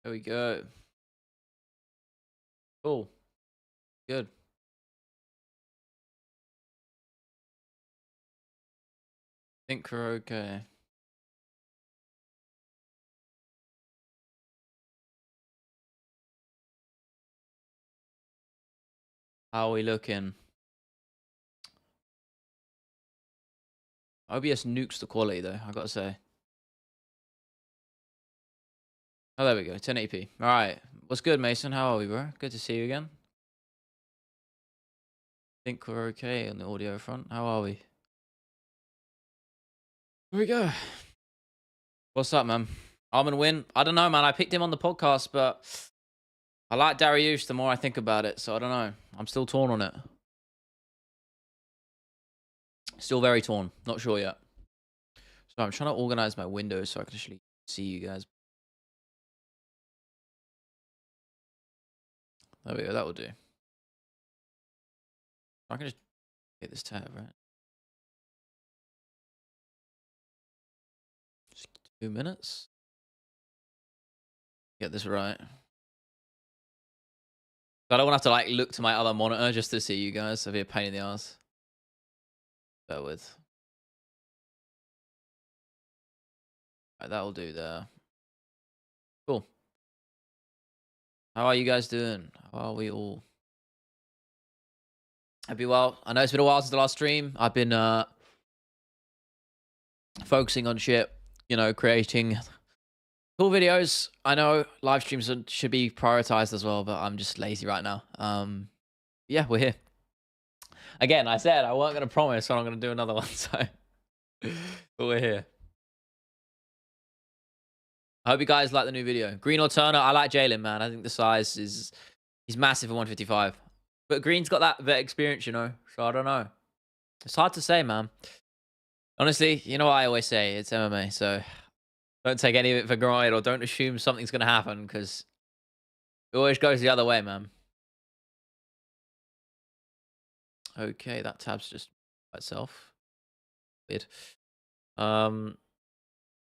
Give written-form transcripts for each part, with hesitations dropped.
There we go. Cool. Good. Think we're okay. How are we looking? OBS nukes the quality though, I gotta say. Oh, there we go. 1080p. All right. What's good, Mason? How are we, bro? Good to see you again. Think we're okay on the audio front. How are we? Here we go. What's up, man? Armin win. I don't know, man. I picked him on the podcast, but I like Dariush the more I think about it. So I don't know. I'm still torn on it. Still very torn. Not sure yet. So I'm trying to organize my windows so I can actually see you guys. There we go. That will do. I can just get this tab, right? Just 2 minutes. Get this right. I don't want to have to like look to my other monitor just to see you guys. So it'll be a pain in the ass. Bear with. Right, that'll do there. Cool. How are you guys doing? How are we all? Hope you well. I know it's been a while since the last stream. I've been focusing on shit, you know, creating cool videos. I know live streams should be prioritized as well, but I'm just lazy right now. Yeah, we're here. Again, I said I weren't going to promise when I'm going to do another one, so but we're here. I hope you guys like the new video. Green or Turner? I like Jalen, man. I think the size is he's massive at 155. But Green's got that vet experience, you know. So I don't know. It's hard to say, man. Honestly, you know what I always say? It's MMA, so don't take any of it for granted or don't assume something's going to happen because it always goes the other way, man. Okay, that tab's just by itself. Weird.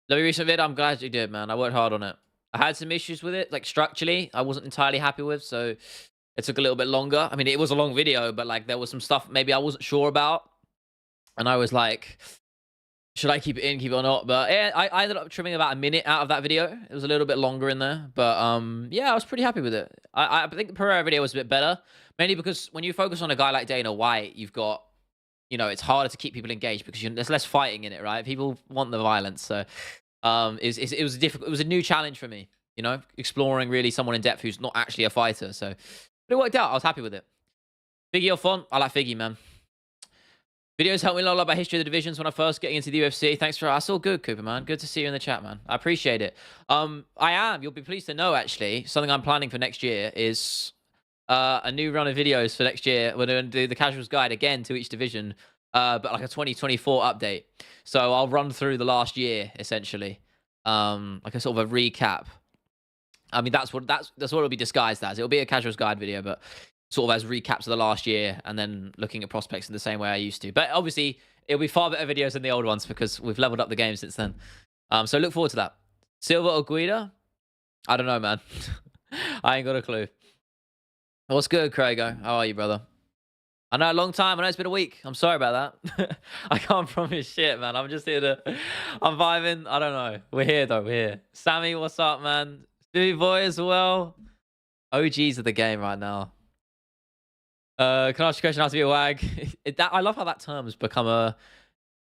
Very recent vid, I'm glad you did, man. I worked hard on it. I had some issues with it, like structurally, I wasn't entirely happy with, so it took a little bit longer. I mean, it was a long video, but like there was some stuff maybe I wasn't sure about, and I was like, should I keep it in, keep it or not? But yeah, I ended up trimming about a minute out of that video. It was a little bit longer in there, but yeah, I was pretty happy with it. I think the Pereira video was a bit better, mainly because when you focus on a guy like Dana White, you've got, you know, it's harder to keep people engaged because there's less fighting in it, right? People want the violence, so it was difficult. It was a new challenge for me, you know, exploring really someone in depth who's not actually a fighter. So, but it worked out. I was happy with it. Figgy or Font? I like Figgy, man. Videos helped me learn a lot about history of the divisions when I first getting into the UFC. Thanks for that's all good, Cooper, man. Good to see you in the chat, man. I appreciate it. I am. You'll be pleased to know, actually, something I'm planning for next year is a new run of videos for next year. We're going to do the casuals guide again to each division, but like a 2024 update. So I'll run through the last year essentially, like a sort of a recap. I mean, that's what it'll be disguised as. It'll be a casuals guide video, but sort of as recaps of the last year, and then looking at prospects in the same way I used to. But obviously, it'll be far better videos than the old ones because we've leveled up the game since then. So look forward to that. Silva or Guida? I don't know, man. I ain't got a clue. What's good, Craigo? How are you, brother? I know a long time. I know it's been a week. I'm sorry about that. I can't promise shit, man. I'm just here to... I'm vibing. I don't know. We're here, though. We're here. Sammy, what's up, man? Stewie Boy as well. OGs of the game right now. Can I ask you a question? How to be a wag? I love how that term's become a...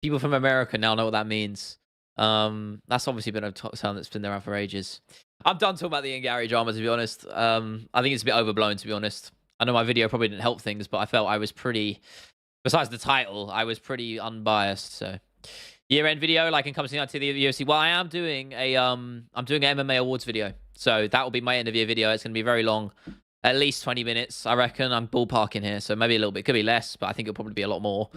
People from America now know what that means. That's obviously been a term that's been around for ages. I'm done talking about the Ian Gary drama, to be honest. I think it's a bit overblown, to be honest. I know my video probably didn't help things, but I felt I was pretty... Besides the title, I was pretty unbiased, so... Year-end video, like encompassing out to the UFC. Well, I am doing a... I'm doing an MMA Awards video. So that will be my end-of-year video. It's going to be very long. At least 20 minutes, I reckon. I'm ballparking here, so maybe a little bit. Could be less, but I think it'll probably be a lot more.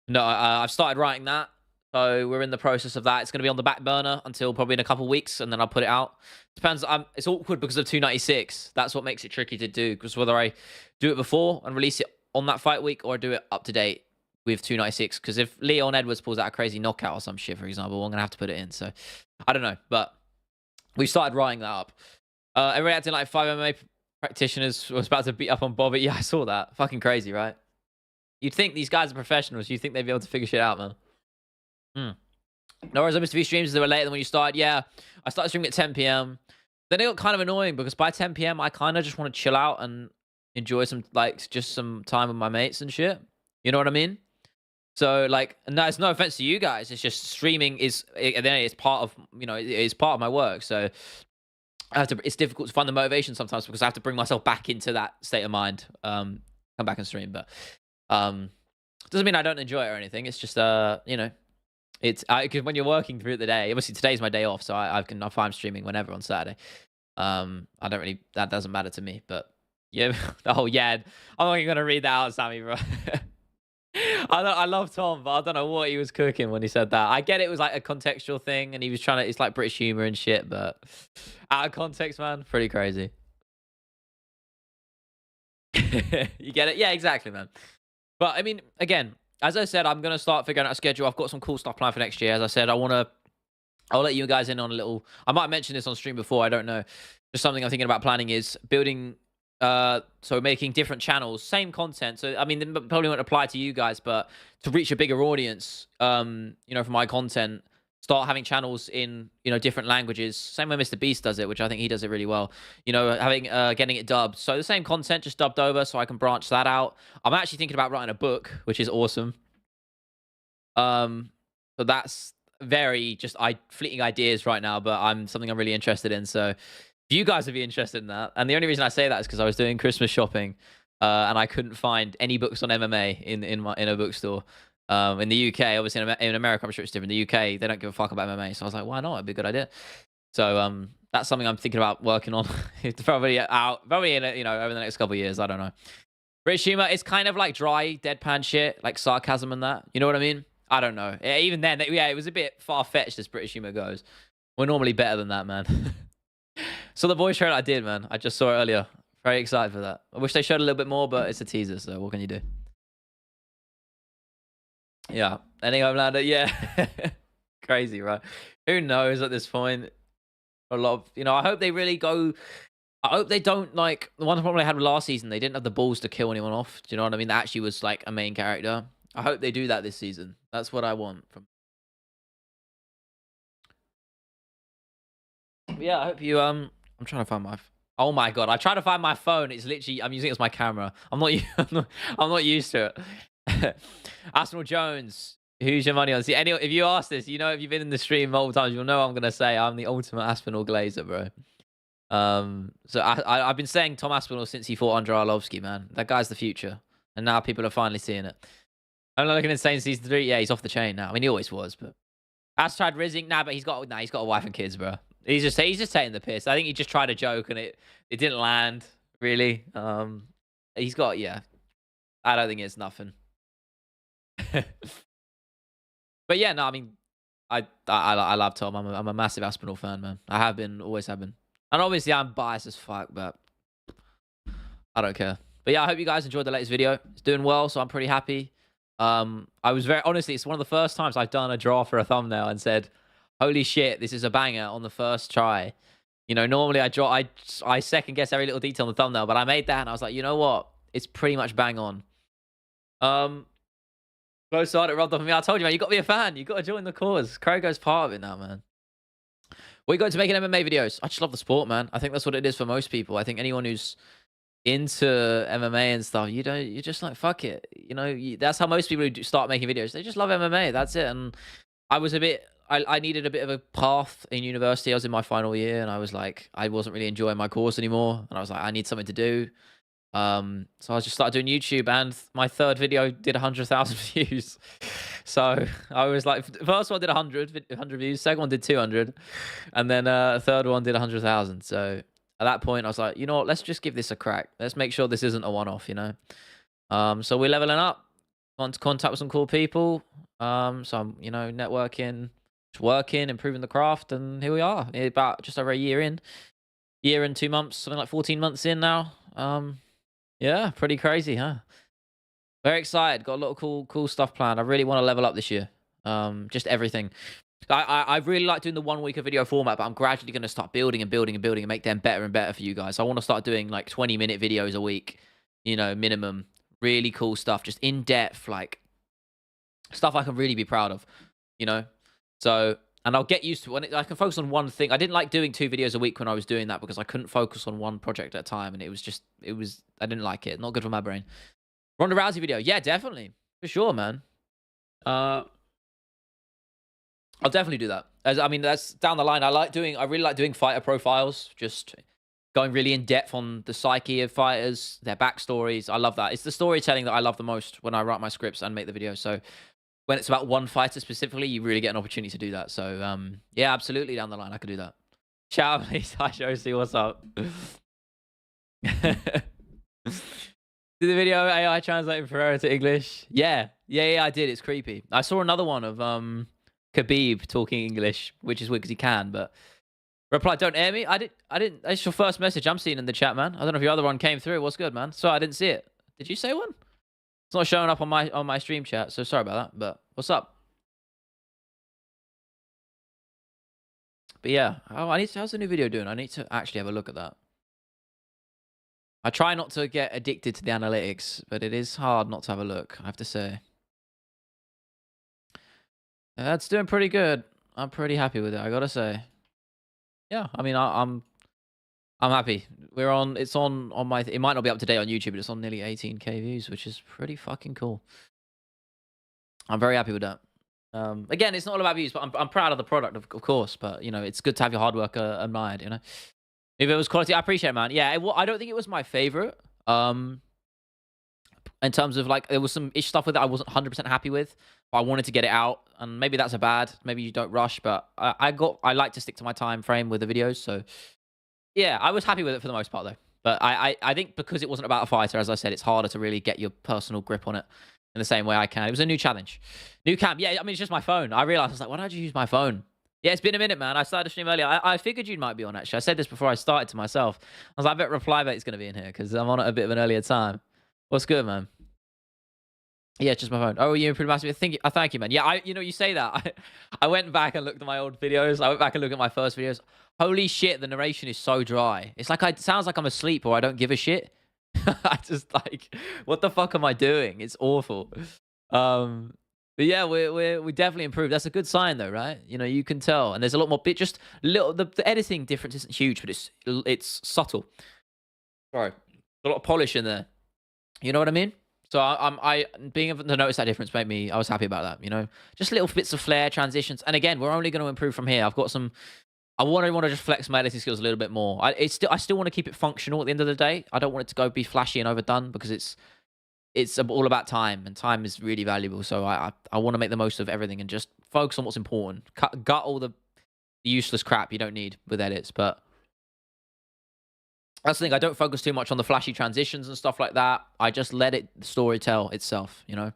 No, I've started writing that. So we're in the process of that. It's going to be on the back burner until probably in a couple of weeks, and then I'll put it out. Depends. It's awkward because of 296. That's what makes it tricky to do, because whether I do it before and release it on that fight week or do it up to date with 296. Because if Leon Edwards pulls out a crazy knockout or some shit, for example, I'm going to have to put it in. So I don't know, but we've started writing that up. Everyone acting like 5 MMA practitioners was about to beat up on Bobby. Yeah, I saw that. Fucking crazy, right? You'd think these guys are professionals. You'd think they'd be able to figure shit out, man. No worries, Mr. V streams, they were later than when you started. Yeah, I started streaming at 10 p.m. Then it got kind of annoying because by 10 p.m. I kind of just want to chill out and enjoy some, like, just some time with my mates and shit. You know what I mean? So, like, no, it's no offense to you guys. It's just streaming is, it's part of, it's part of my work. So I have to, it's difficult to find the motivation sometimes because I have to bring myself back into that state of mind. Come back and stream, but doesn't mean I don't enjoy it or anything. It's just, it's because when you're working through the day, obviously today's my day off, so if I'm streaming whenever on Saturday. I don't really, that doesn't matter to me, but yeah. Oh yeah, I'm not even gonna read that out, Sammy, bro. I love Tom, but I don't know what he was cooking when he said that. I get it was like a contextual thing, and he was trying to, it's like British humor and shit, but out of context, man, pretty crazy. You get it? Yeah, exactly, man. But I mean, again, as I said, I'm gonna start figuring out a schedule. I've got some cool stuff planned for next year. As I said, I'll let you guys in on a little. I might mention this on stream before. I don't know. Just something I'm thinking about planning is building. So making different channels, same content. So I mean, it probably won't apply to you guys, but to reach a bigger audience, for my content, start having channels in different languages. Same way Mr. Beast does it, which I think he does it really well. Getting it dubbed. So the same content just dubbed over, so I can branch that out. I'm actually thinking about writing a book, which is awesome. So that's very just fleeting ideas right now, but something I'm really interested in. So if you guys would be interested in that, and the only reason I say that is because I was doing Christmas shopping, and I couldn't find any books on MMA in a bookstore. In the UK, obviously in America, I'm sure it's different. In the UK, they don't give a fuck about MMA, so I was like, why not? It'd be a good idea. So that's something I'm thinking about working on. It's probably in over the next couple of years. I don't know. British humor is kind of like dry, deadpan shit, like sarcasm and that. You know what I mean? I don't know. Even then, yeah, it was a bit far fetched as British humor goes. We're normally better than that, man. So the voice trailer I did, man. I just saw it earlier. Very excited for that. I wish they showed a little bit more, but it's a teaser, so what can you do? Yeah. Any Homelander? Yeah. Crazy, right? Who knows at this point? A lot of, I hope they really go. I hope they don't, like, the one problem I had with last season, they didn't have the balls to kill anyone off. Do you know what I mean? That actually was like a main character. I hope they do that this season. That's what I want from. Yeah, I hope you I'm trying to find my. Oh my god! I try to find my phone. It's literally I'm using it as my camera. I'm not. I'm not used to it. Arsenal Jones. Who's your money on? See, if you ask this, if you've been in the stream multiple times, you'll know I'm gonna say I'm the ultimate Aspinall Glazer, bro. So I've been saying Tom Aspinall since he fought Andrei Arlovsky, man. That guy's the future, and now people are finally seeing it. I'm not looking insane season 3. Yeah, he's off the chain now. I mean, he always was, but As tried Rizzing. But he's got a wife and kids, bro. He's just taking the piss. I think he just tried a joke and it didn't land really. He's got I don't think it's nothing. But yeah, no, I mean, I love Tom. I'm a massive Aspinall fan, man. I have been, always have been, and obviously I'm biased as fuck, but I don't care. But yeah, I hope you guys enjoyed the latest video. It's doing well, so I'm pretty happy. I was honestly, it's one of the first times I've done a draw for a thumbnail and said, holy shit, this is a banger on the first try. Normally I second guess every little detail on the thumbnail, but I made that and I was like, you know what? It's pretty much bang on. Close side, it rubbed off on me. I told you, man, you got to be a fan. You got to join the cause. Krogo's part of it now, man. What are you going to making MMA videos? I just love the sport, man. I think that's what it is for most people. I think anyone who's into MMA and stuff, you're just like, fuck it. That's how most people who start making videos. They just love MMA. That's it. And I was I needed a bit of a path in university. I was in my final year and I was like, I wasn't really enjoying my course anymore. And I was like, I need something to do. So I just started doing YouTube and my third video did 100,000 views. So I was like, the first one did 100 views, second one did 200, and then third one did 100,000. So at that point I was like, you know what, let's just give this a crack. Let's make sure this isn't a one-off, So we're leveling up, want to contact with some cool people. So I'm, networking, just working, improving the craft, and here we are. About just over a year and 2 months, something like 14 months in now. Yeah, pretty crazy, huh? Very excited. Got a lot of cool stuff planned. I really want to level up this year. Just everything. I really like doing the 1 week of video format, but I'm gradually going to start building and building and building and make them better and better for you guys. I want to start doing like 20-minute videos a week, you know, minimum. Really cool stuff, just in depth, like stuff I can really be proud of, you know. So, and I'll get used to it. I can focus on one thing. I didn't like doing 2 videos a week when I was doing that because I couldn't focus on one project at a time, and I didn't like it. Not good for my brain. Ronda Rousey video, yeah, definitely, for sure, man. I'll definitely do that. I mean, that's down the line. I really like doing fighter profiles, just going really in depth on the psyche of fighters, their backstories. I love that. It's the storytelling that I love the most when I write my scripts and make the videos. So when it's about one fighter specifically, you really get an opportunity to do that. So yeah, absolutely down the line, I could do that. Shout out, please. Hi, Josie. What's up? Did the video AI translating Ferreira to English? Yeah, I did. It's creepy. I saw another one of Khabib talking English, which is weird because he can, but reply, don't air me. I didn't. That's your first message I'm seeing in the chat, man. I don't know if your other one came through. What's good, man? Sorry, I didn't see it. Did you say one? It's not showing up on my stream chat, so sorry about that. But what's up? But yeah, how's the new video doing? I need to actually have a look at that. I try not to get addicted to the analytics, but it is hard not to have a look, I have to say. That's doing pretty good. I'm pretty happy with it, I gotta say. Yeah, I mean, I'm happy. It's on my. It might not be up to date on YouTube, but it's on nearly 18K views, which is pretty fucking cool. I'm very happy with that. Again, it's not all about views, but I'm proud of the product, of course. But you know, it's good to have your hard work admired. You know, if it was quality, I appreciate it, man. Yeah, I don't think it was my favorite. In terms of like, there was some ish stuff with it I wasn't 100% happy with. But I wanted to get it out, and maybe that's a bad. Maybe you don't rush, but I like to stick to my time frame with the videos. So yeah, I was happy with it for the most part though. But I think because it wasn't about a fighter, as I said, it's harder to really get your personal grip on it in the same way I can. It was a new challenge, new cam. Yeah, I mean, it's just my phone. I realized I was like, why don't you use my phone? Yeah, it's been a minute, man. I started to stream earlier. I figured you might be on, actually. I said this before I started to myself. I was like, I bet Reply Bait's going to be in here because I'm on at a bit of an earlier time. What's good, man? Yeah, it's just my phone. Oh, you improved massively. Thank you, man. Yeah, you say that. I went back and looked at my old videos. I went back and looked at my first videos. Holy shit, the narration is so dry. It's like it sounds like I'm asleep or I don't give a shit. I just like, what the fuck am I doing? It's awful. But yeah, we definitely improved. That's a good sign, though, right? You know, you can tell, and there's a lot more. Just little. The editing difference isn't huge, but it's subtle. Sorry, a lot of polish in there. You know what I mean? So I being able to notice that difference made me. I was happy about that. You know, just little bits of flair, transitions, and again, we're only going to improve from here. I've got some. I want to just flex my editing skills a little bit more. I still want to keep it functional at the end of the day. I don't want it to go be flashy and overdone because it's all about time, and time is really valuable. So I want to make the most of everything and just focus on what's important. Gut all the useless crap you don't need with edits, but that's the thing. I don't focus too much on the flashy transitions and stuff like that. I just let the story tell itself, you know.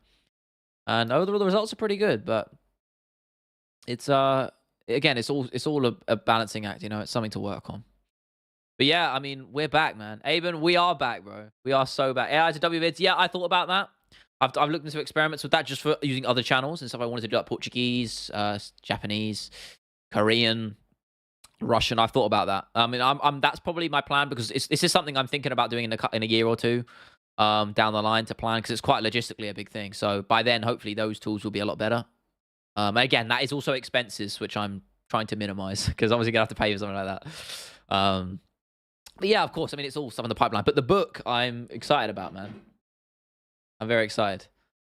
And overall, the results are pretty good, but it's again, it's all a balancing act, you know. It's something to work on. But yeah, I mean, we're back, man. Aben, we are back, bro. We are so back. AI to WVids. Yeah, I thought about that. I've looked into experiments with that just for using other channels and stuff. I wanted to do like Portuguese, Japanese, Korean, Russian. I've thought about that. I mean, that's probably my plan because this is something I'm thinking about doing in a year or two down the line to plan because it's quite logistically a big thing. So by then, hopefully, those tools will be a lot better. Again, that is also expenses, which I'm trying to minimize because obviously gonna have to pay for something like that. But yeah, of course. I mean, it's all stuff in the pipeline. But the book, I'm excited about, man. I'm very excited.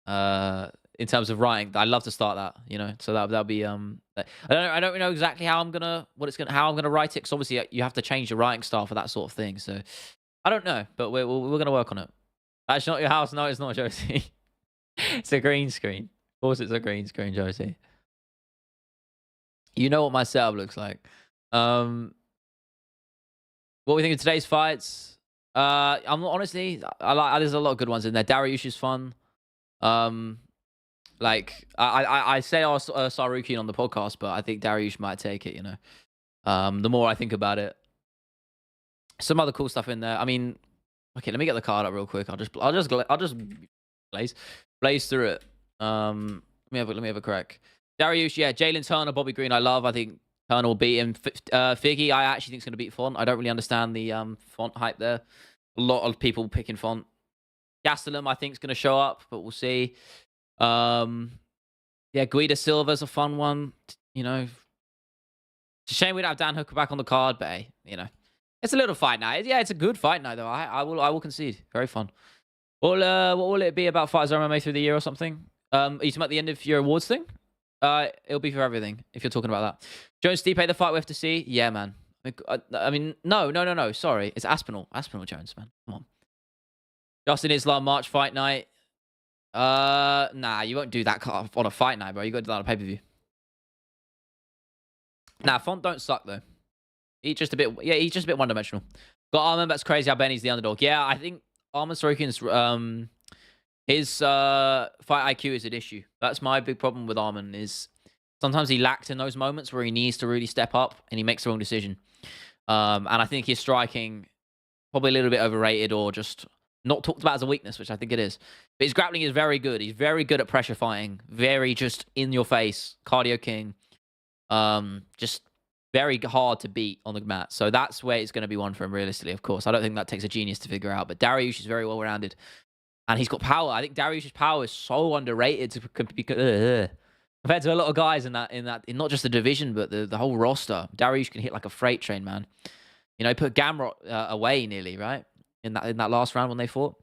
In terms of writing, I'd love to start that. You know, so that'll be I don't know exactly how I'm gonna write it. Because obviously you have to change your writing style for that sort of thing. So I don't know, but we're gonna work on it. That's not your house. No, it's not, Josie. It's a green screen. Of course, it's a green screen, Josie. You know what my setup looks like. What we think of today's fights? I'm honestly, there's a lot of good ones in there. Dariush is fun. Like I say Sarukian on the podcast, but I think Dariush might take it. You know, the more I think about it, some other cool stuff in there. I mean, okay, let me get the card up real quick. I'll just blaze through it. Let me have a crack. Dariush, yeah. Jalen Turner, Bobby Green, I love. I think Turner will beat him. Figgy, I actually think is going to beat Font. I don't really understand the Font hype there. A lot of people picking Font. Gastelum, I think, is going to show up, but we'll see. Yeah, Guida Silva's a fun one. You know, it's a shame we don't have Dan Hooker back on the card, but hey, you know, it's a little fight night. Yeah, it's a good fight night though. I will concede. Very fun. Well, what will it be about Fighters MMA through the year or something? Are you talking about the end of your awards thing? It'll be for everything if you're talking about that. Jones Stipe, the fight we have to see. Yeah, man. I mean, no. Sorry, it's Aspinall Jones, man. Come on. Justin Islam March fight night. Nah, you won't do that on a fight night, bro. You got to do that on a pay-per-view. Nah, Font don't suck though. He's just a bit one-dimensional. Got Armin, that's crazy how Benny's the underdog. Yeah, I think Armin Sorokin's his fight IQ is an issue. That's my big problem with Armin is sometimes he lacks in those moments where he needs to really step up and he makes the wrong decision. And I think his striking probably a little bit overrated or just not talked about as a weakness, which I think it is. But his grappling is very good. He's very good at pressure fighting. Very just in your face. Cardio king. Just very hard to beat on the mat. So that's where it's going to be one for him, realistically, of course. I don't think that takes a genius to figure out. But Dariush is very well-rounded. And he's got power. I think Dariush's power is so underrated compared to a lot of guys in not just the division, but the whole roster. Dariush can hit like a freight train, man. You know, he put Gamrot away nearly, right? In that last round when they fought.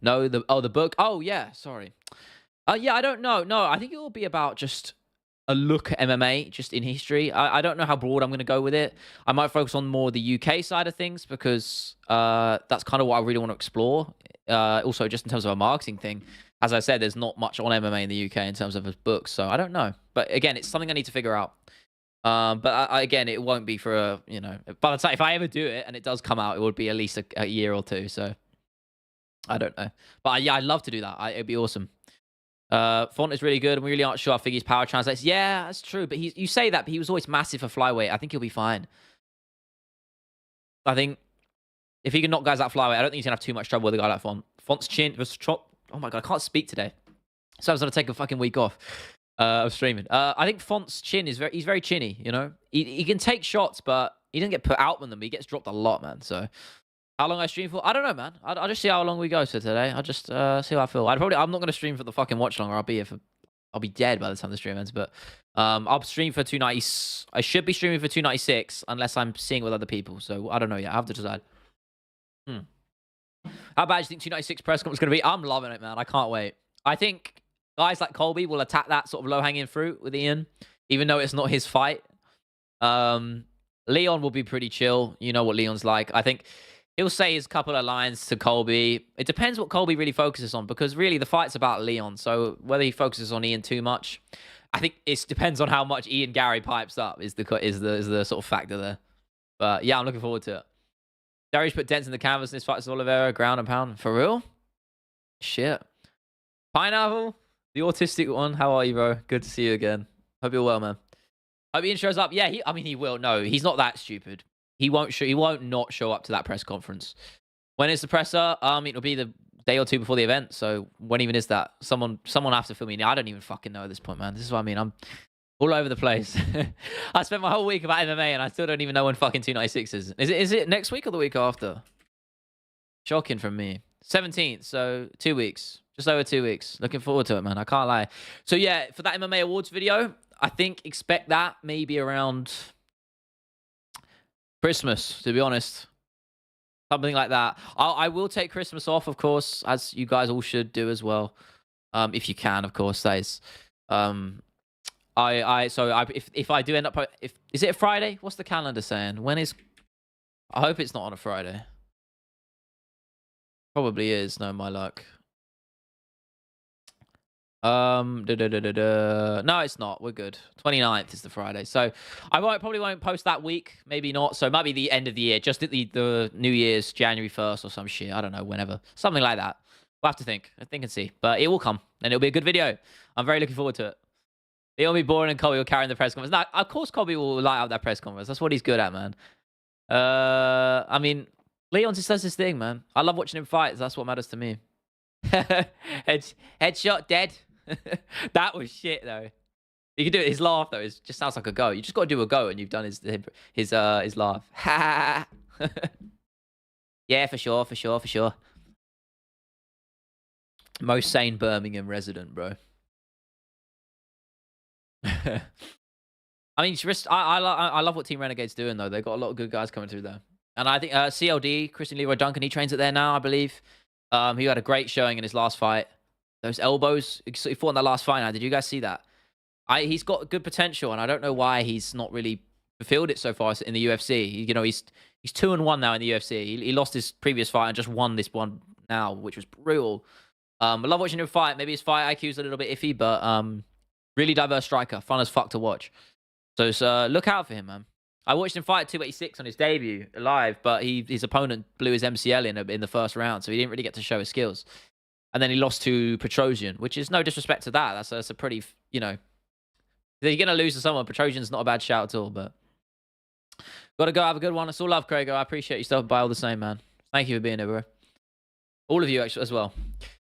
No, the book. Oh yeah, sorry. Yeah, I don't know. No, I think it will be about just a look at MMA just in history. I don't know how broad I'm going to go with it. I might focus on more the UK side of things because that's kind of what I really want to explore. Also, just in terms of a marketing thing, as I said, there's not much on MMA in the UK in terms of his books, so I don't know. But again, it's something I need to figure out. But again, it won't be for a, you know, by the time if I ever do it and it does come out, it would be at least a year or two. So I don't know, but yeah, I'd love to do that. It'd be awesome. Font is really good, and we really aren't sure how Figgy's power translates. Yeah, that's true. But you say that, but he was always massive for flyweight. I think he'll be fine. I think if he can knock guys out flyweight, I don't think he's gonna have too much trouble with a guy like Font. Font's chin was oh my god, I can't speak today. So I was gonna take a fucking week off of streaming. I think Font's chin is he's very chinny. You know, he can take shots, but he doesn't get put out with them. He gets dropped a lot, man. So. How long I stream for? I don't know, man. I'll just see how long we go for today. I'll just see how I feel. I'm not gonna stream for the fucking watch longer. I'll be dead by the time the stream ends. But I'll stream for 290. I should be streaming for 296 unless I'm seeing with other people. So I don't know yet. I have to decide. How bad do you think 296 press conference is gonna be? I'm loving it, man. I can't wait. I think guys like Colby will attack that sort of low hanging fruit with Ian, even though it's not his fight. Leon will be pretty chill. You know what Leon's like. I think. He'll say his couple of lines to Colby. It depends what Colby really focuses on because really the fight's about Leon. So whether he focuses on Ian too much, I think it depends on how much Ian Gary pipes up is the sort of factor there. But yeah, I'm looking forward to it. Darius put dents in the canvas in this fight with Oliveira, ground and pound. For real? Shit. Pineapple, the autistic one. How are you, bro? Good to see you again. Hope you're well, man. Hope Ian shows up. Yeah, he will. No, he's not that stupid. He won't not show up to that press conference. When is the presser? It'll be the day or two before the event. So when even is that? Someone have to film me. I don't even fucking know at this point, man. This is what I mean. I'm all over the place. I spent my whole week about MMA and I still don't even know when fucking 296 is. Is it next week or the week after? Shocking from me. 17th, so 2 weeks. Just over 2 weeks. Looking forward to it, man. I can't lie. So yeah, for that MMA Awards video, I think expect that maybe around Christmas, to be honest. Something like that. I will take Christmas off, of course, as you guys all should do as well. If you can, of course, that is. If I do end up, is it a Friday? What's the calendar saying? When is? I hope it's not on a Friday. Probably is. No, my luck. No, it's not. We're good. 29th is the Friday. So I probably won't post that week. Maybe not. So it might be the end of the year. Just at the New Year's, January 1st or some shit. I don't know, whenever. Something like that. We'll have to think. I think and see. But it will come. And it'll be a good video. I'm very looking forward to it. It'll be boring and Colby will carry the press conference. No, of course Colby will light up that press conference. That's what he's good at, man. I mean, Leon just does his thing, man. I love watching him fight. That's what matters to me. Headshot dead. That was shit, though. You can do it. His laugh though, it just sounds like a go. You just got to do a go, and you've done his laugh. Yeah, for sure, for sure, for sure. Most sane Birmingham resident, bro. I mean, just I love what Team Renegade's doing though. They've got a lot of good guys coming through there, and I think CLD Christian Leroy Duncan, he trains it there now, I believe. He had a great showing in his last fight. Those elbows, he fought in that last fight. Now, did you guys see that? He's got good potential, and I don't know why he's not really fulfilled it so far in the UFC. You know, he's 2-1 now in the UFC. He lost his previous fight and just won this one now, which was brutal. I love watching him fight. Maybe his fight IQ is a little bit iffy, but really diverse striker, fun as fuck to watch. So look out for him, man. I watched him fight 286 on his debut live, but his opponent blew his MCL in the first round, so he didn't really get to show his skills. And then he lost to Petrosian, which is no disrespect to that. That's a pretty, you know, you're going to lose to someone. Petrosian's not a bad shout at all, but got to go. Have a good one. It's all love, Craig. I appreciate you stopping by all the same, man. Thank you for being here, bro. All of you actually, as well.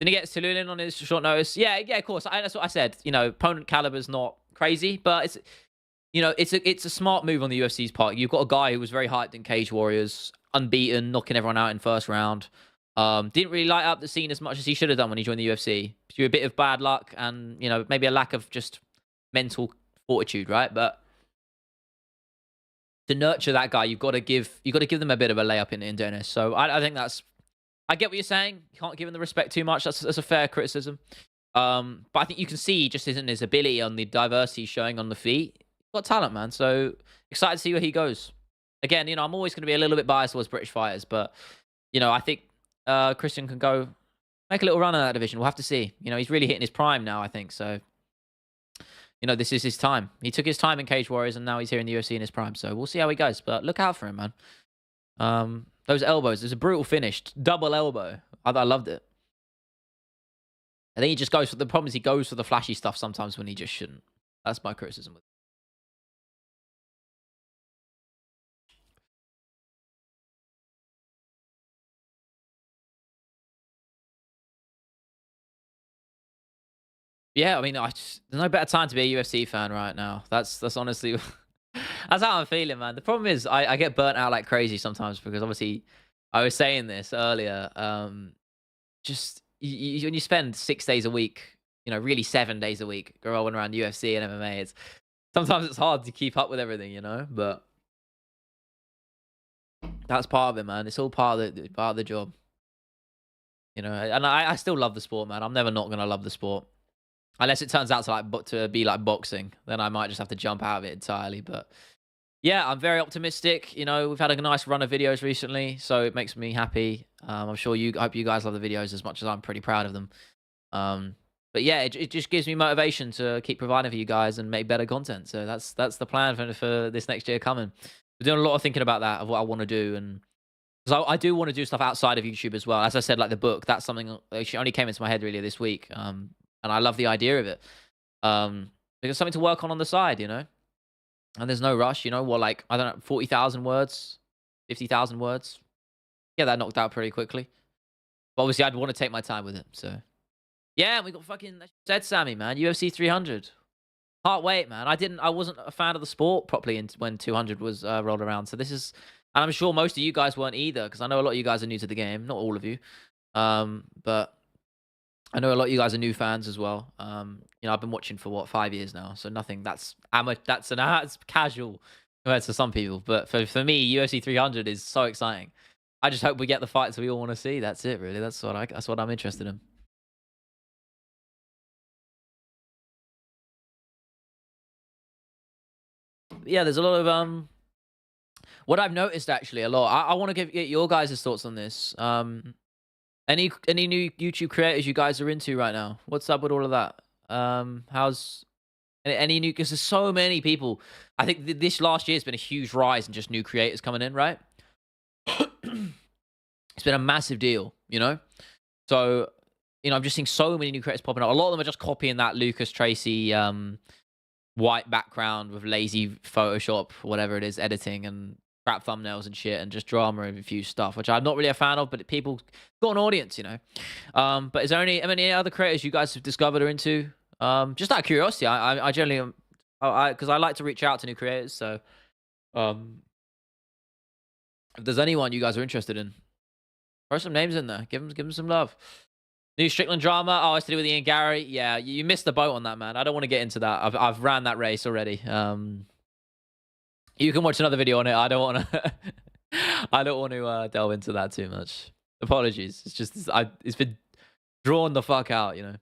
Didn't he get Tululin on his short notice? Yeah, of course. That's what I said. You know, opponent caliber's not crazy, but it's, you know, it's a smart move on the UFC's part. You've got a guy who was very hyped in Cage Warriors, unbeaten, knocking everyone out in first round. Didn't really light up the scene as much as he should have done when he joined the UFC. Through a bit of bad luck and, you know, maybe a lack of just mental fortitude, right? But to nurture that guy, you've got to give them a bit of a layup in Dennis. So I think I get what you're saying. You can't give him the respect too much. That's a fair criticism. But I think you can see just in his ability on the diversity showing on the feet. He's got talent, man. So excited to see where he goes. Again, you know, I'm always going to be a little bit biased towards British fighters, but, you know, I think Christian can go make a little run in that division. We'll have to see. You know, he's really hitting his prime now, I think. So, you know, this is his time. He took his time in Cage Warriors, and now he's here in the UFC in his prime. So we'll see how he goes. But look out for him, man. Those elbows, there's a brutal finish. Double elbow. I loved it. I think he just goes for the problem is he goes for the flashy stuff sometimes when he just shouldn't. That's my criticism with it. Yeah, I mean, there's no better time to be a UFC fan right now. That's honestly, that's how I'm feeling, man. The problem is I get burnt out like crazy sometimes because obviously I was saying this earlier. Just when you spend 6 days a week, you know, really 7 days a week rolling around UFC and MMA, sometimes it's hard to keep up with everything, you know. But that's part of it, man. It's all part of the job, you know. And I still love the sport, man. I'm never not gonna love the sport. Unless it turns out to be like boxing, then I might just have to jump out of it entirely. But yeah, I'm very optimistic. You know, we've had a nice run of videos recently, so it makes me happy. I'm sure I hope you guys love the videos as much as I'm pretty proud of them. But yeah, it just gives me motivation to keep providing for you guys and make better content. So that's the plan for this next year coming. We're doing a lot of thinking about that, of what I want to do, and because I do want to do stuff outside of YouTube as well. As I said, like the book, that's something that only came into my head really this week. And I love the idea of it. Because something to work on the side, you know? And there's no rush, you know? What, like, I don't know, 40,000 words? 50,000 words? Yeah, that knocked out pretty quickly. But obviously, I'd want to take my time with it, so. Yeah, we got fucking said Sammy, man. UFC 300. Can't wait, man. I wasn't a fan of the sport properly when 200 was rolled around. So this is, and I'm sure most of you guys weren't either, because I know a lot of you guys are new to the game. Not all of you. But I know a lot of you guys are new fans as well. You know, I've been watching for 5 years now, so nothing that's casual compared to some people. But for me, UFC 300 is so exciting. I just hope we get the fights we all want to see. That's it, really. That's what I'm interested in. Yeah, there's a lot of what I've noticed actually a lot. I want to get your guys' thoughts on this. Any new YouTube creators you guys are into right now? What's up with all of that? How's any new? Because there's so many people. I think this last year has been a huge rise in just new creators coming in, right? It's been a massive deal, you know. So, you know, I'm just seeing so many new creators popping up. A lot of them are just copying that Lucas Tracy white background with lazy Photoshop, whatever it is, editing and crap thumbnails and shit, and just drama and infused stuff, which I'm not really a fan of, but people got an audience, you know. But is there any other creators you guys have discovered or into? Just out of curiosity, I generally am Because I like to reach out to new creators. So um, if there's anyone you guys are interested in, throw some names in there. Give them some love. New Strickland drama. Oh, it's to do with Ian Gary. Yeah, you missed the boat on that, man. I don't want to get into that. I've ran that race already. You can watch another video on it. I don't want to. I don't want to delve into that too much. Apologies. It's just it's been drawn the fuck out. You know.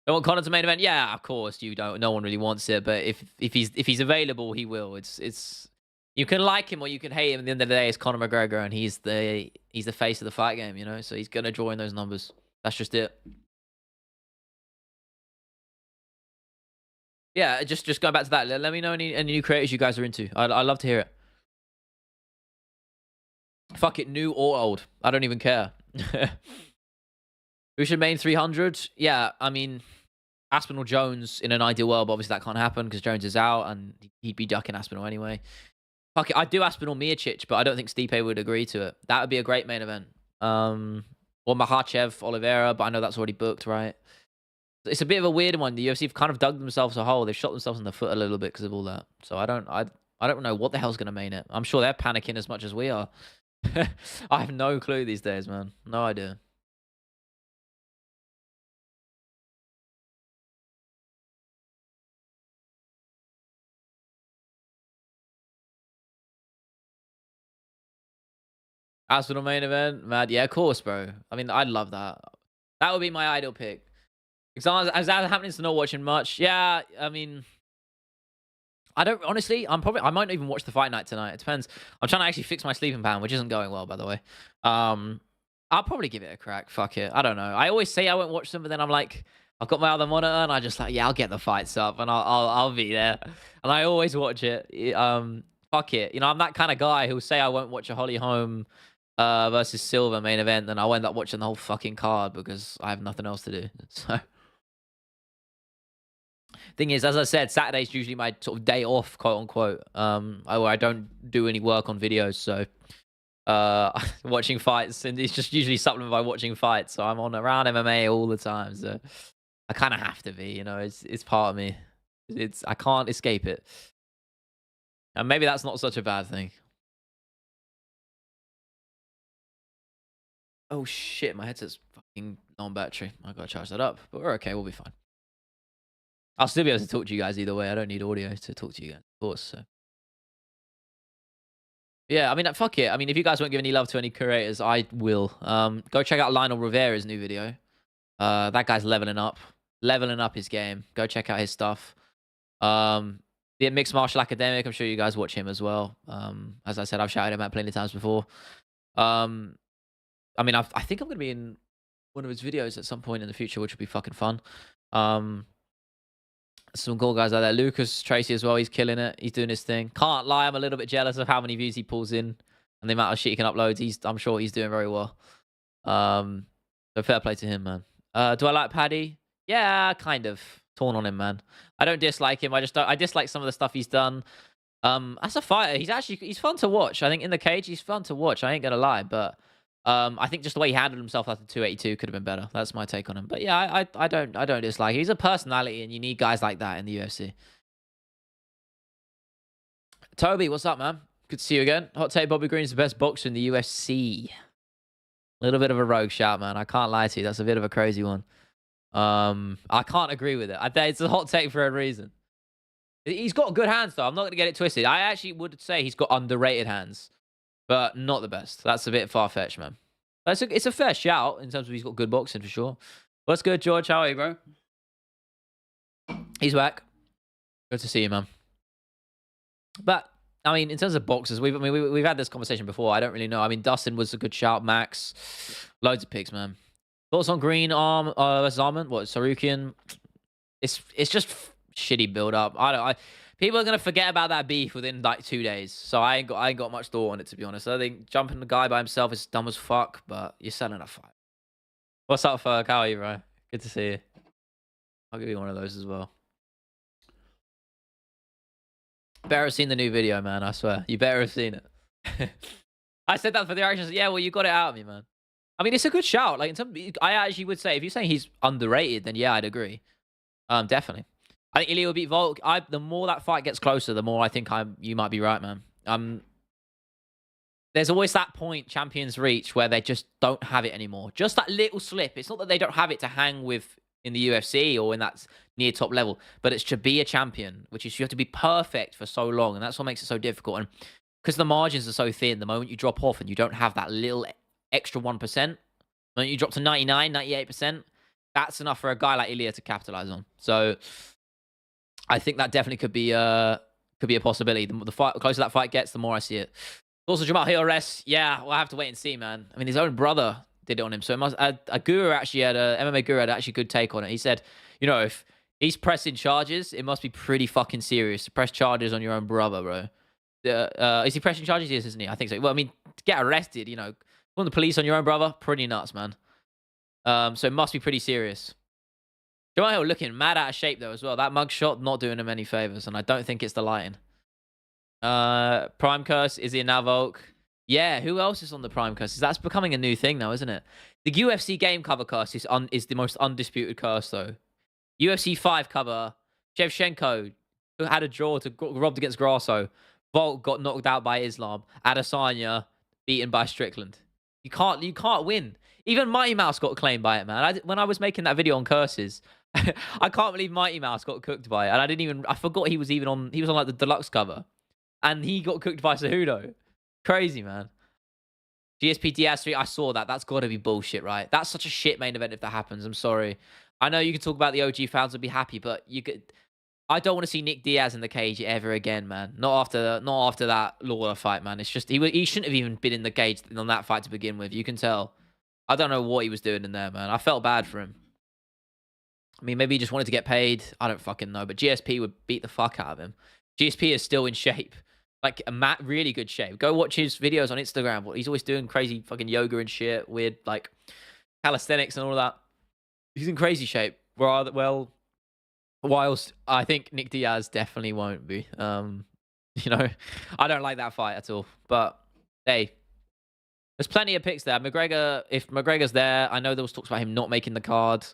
Don't want Conor to main event. Yeah, of course you don't. No one really wants it. But if he's available, he will. It's you can like him or you can hate him. At the end of the day, it's Conor McGregor, and he's the face of the fight game. You know, so he's gonna draw in those numbers. That's just it. Yeah, just going back to that. Let me know any new creators you guys are into. I love to hear it. Fuck it, new or old. I don't even care. Who should main 300? Yeah, I mean, Aspinall Jones in an ideal world, but obviously that can't happen because Jones is out and he'd be ducking Aspinall anyway. Fuck it, I'd do Aspinall Miocic, but I don't think Stipe would agree to it. That would be a great main event. Or Makhachev Oliveira, but I know that's already booked, right? It's a bit of a weird one. The UFC have kind of dug themselves a hole. They've shot themselves in the foot a little bit because of all that. So I don't know what the hell's gonna main it. I'm sure they're panicking as much as we are. I have no clue these days, man. No idea. Arsenal main event, mad. Yeah, of course, bro. I mean, I'd love that. That would be my ideal pick. Because as that happening to not watching much. Yeah, I mean, I don't honestly. I might not even watch the fight night tonight. It depends. I'm trying to actually fix my sleeping pattern, which isn't going well, by the way. I'll probably give it a crack. Fuck it. I don't know. I always say I won't watch them, but then I'm like, I've got my other monitor, and I just like, yeah, I'll get the fights up, and I'll be there, and I always watch it. Fuck it. You know, I'm that kind of guy who'll say I won't watch a Holly Holm versus Silver main event, and I'll end up watching the whole fucking card because I have nothing else to do. So, thing is, as I said, Saturday's usually my sort of day off, quote unquote. Where I don't do any work on videos, so watching fights, and it's just usually supplemented by watching fights. So I'm on around MMA all the time. So I kind of have to be, you know, it's part of me. I can't escape it, and maybe that's not such a bad thing. Oh shit, my headset's fucking on battery. I gotta charge that up, but we're okay. We'll be fine. I'll still be able to talk to you guys either way. I don't need audio to talk to you guys, of course. So. Yeah, I mean, fuck it. I mean, if you guys won't give any love to any creators, I will. Go check out Lionel Rivera's new video. That guy's leveling up his game. Go check out his stuff. The Mixed Martial Academic, I'm sure you guys watch him as well. As I said, I've shouted him out plenty of times before. I mean, I think I'm gonna be in one of his videos at some point in the future, which would be fucking fun. Some cool guys out there. Lucas Tracy as well. He's killing it. He's doing his thing. Can't lie, I'm a little bit jealous of how many views he pulls in and the amount of shit he can upload. I'm sure he's doing very well. So fair play to him, man. Do I like Paddy? Yeah, kind of. Torn on him, man. I don't dislike him. I dislike some of the stuff he's done. As a fighter, he's fun to watch. I think in the cage, he's fun to watch. I ain't gonna lie, but I think just the way he handled himself after 282 could have been better. That's my take on him. But yeah, I don't dislike him. He's a personality, and you need guys like that in the UFC. Toby, what's up, man? Good to see you again. Hot take: Bobby Green is the best boxer in the UFC. A little bit of a rogue shout, man. I can't lie to you. That's a bit of a crazy one. I can't agree with it. It's a hot take for a reason. He's got good hands, though. I'm not going to get it twisted. I actually would say he's got underrated hands, but not the best. That's a bit far-fetched, man. It's a fair shout in terms of he's got good boxing for sure. What's good, George? How are you, bro? He's back. Good to see you, man. But I mean, in terms of boxers, we've had this conversation before. I don't really know. I mean, Dustin was a good shout. Max, loads of picks, man. Thoughts on Green Arm versus Armand? What, Sarukian? It's just shitty build up. People are gonna forget about that beef within like 2 days. So I ain't got much thought on it, to be honest. I think jumping the guy by himself is dumb as fuck, but you're selling a fight. What's up, Ferg? How are you, bro? Good to see you. I'll give you one of those as well. Better have seen the new video, man. I swear. You better have seen it. I said that for the reactions. Yeah, well, you got it out of me, man. I mean, it's a good shout. Like, I actually would say, if you're saying he's underrated, then yeah, I'd agree. Definitely. I think Ilya will beat Volk. The more that fight gets closer, the more I think you might be right, man. There's always that point champions reach where they just don't have it anymore. Just that little slip. It's not that they don't have it to hang with in the UFC or in that near top level, but it's to be a champion, which is you have to be perfect for so long, and that's what makes it so difficult. And because the margins are so thin, the moment you drop off and you don't have that little extra 1%, the moment you drop to 99, 98%, that's enough for a guy like Ilya to capitalize on. So I think that definitely could be a possibility. The closer that fight gets, the more I see it. Also, Jamal Hill arrest. Yeah, we'll have to wait and see, man. I mean, his own brother did it on him. So it must. A guru actually had MMA guru had actually a good take on it. He said, you know, if he's pressing charges, it must be pretty fucking serious to press charges on your own brother, bro. Is he pressing charges? Yes, isn't he? I think so. Well, I mean, to get arrested, you know, calling the police on your own brother, pretty nuts, man. So it must be pretty serious. Jamal Hill looking mad out of shape though as well. That mugshot not doing him any favors, and I don't think it's the lighting. Prime Curse, is he now Volk? Yeah, who else is on the Prime Curse? That's becoming a new thing now, isn't it? The UFC game cover curse is the most undisputed curse, though. UFC 5 cover, Shevchenko who had a draw to robbed against Grasso. Volk got knocked out by Islam. Adesanya beaten by Strickland. You can't win. Even Mighty Mouse got claimed by it, man. When I was making that video on curses, I can't believe Mighty Mouse got cooked by it, and I forgot he was on like the deluxe cover. And he got cooked by Cejudo. Crazy, man. GSP Diaz 3, I saw that. That's got to be bullshit, right? That's such a shit main event if that happens. I'm sorry. I know you can talk about the OG fans would be happy, but I don't want to see Nick Diaz in the cage ever again, man. Not after that Lawler fight, man. It's just he shouldn't have even been in the cage on that fight to begin with. You can tell. I don't know what he was doing in there, man. I felt bad for him. I mean, maybe he just wanted to get paid. I don't fucking know. But GSP would beat the fuck out of him. GSP is still in shape. Like, really good shape. Go watch his videos on Instagram. He's always doing crazy fucking yoga and shit. Weird, like, calisthenics and all of that. He's in crazy shape. Well, whilst I think Nick Diaz definitely won't be. You know, I don't like that fight at all. But, hey, there's plenty of picks there. McGregor, if McGregor's there, I know there was talks about him not making the card.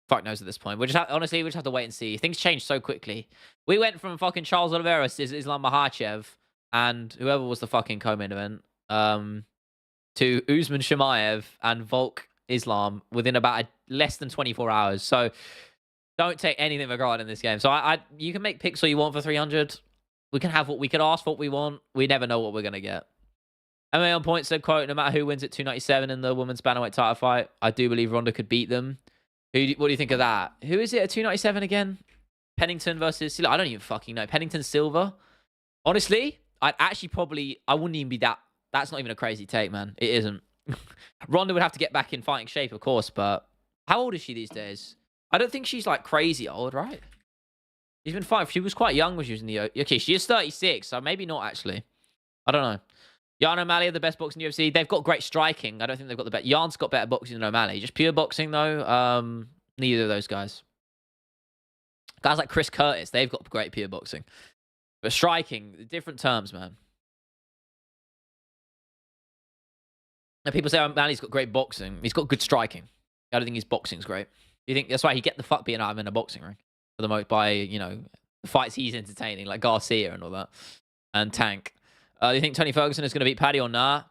Fuck knows at this point. Honestly, we just have to wait and see. Things change so quickly. We went from fucking Charles Oliveira to Islam Makhachev and whoever was the fucking co-main event to Usman Chimaev and Volk Islam within about less than 24 hours. So don't take anything for granted in this game. So you can make picks all you want for 300. We can have we could ask for what we want. We never know what we're gonna get. MMA on point said, quote, no matter who wins at 297 in the women's bantamweight title fight, I do believe Ronda could beat them. What do you think of that? Who is it at 297 again? Pennington versus... I don't even fucking know. Pennington Silver? Honestly, I wouldn't even be that... That's not even a crazy take, man. It isn't. Ronda would have to get back in fighting shape, of course, but... How old is she these days? I don't think she's, like, crazy old, right? She's been fighting... She was quite young when she was in the... Okay, she is 36, so maybe not, actually. I don't know. Jan O'Malley are the best boxing in the UFC. They've got great striking. I don't think they've got the best. Jan's got better boxing than O'Malley. Just pure boxing, though. Neither of those guys. Guys like Chris Curtis, they've got great pure boxing. But striking, different terms, man. And people say O'Malley's got great boxing. He's got good striking. I don't think his boxing's great. You think that's why he get the fuck beaten out of him in a boxing ring for the most by the fights he's entertaining, like Garcia and all that, and Tank. Do you think Tony Ferguson is going to beat Paddy or nah?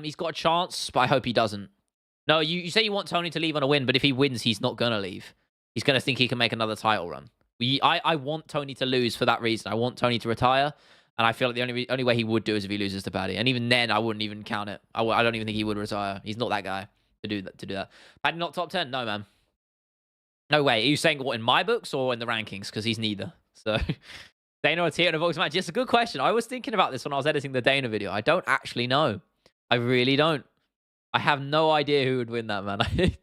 He's got a chance, but I hope he doesn't. No, you say you want Tony to leave on a win, but if he wins, he's not going to leave. He's going to think he can make another title run. I want Tony to lose for that reason. I want Tony to retire, and I feel like the only way he would do is if he loses to Paddy. And even then, I wouldn't even count it. I don't even think he would retire. He's not that guy to do that. Paddy not top 10? No, man. No way. Are you saying what, in my books or in the rankings? Because he's neither. So... Dana Ortiz in a boxing match. Just a good question. I was thinking about this when I was editing the Dana video. I don't actually know. I really don't. I have no idea who would win that, man.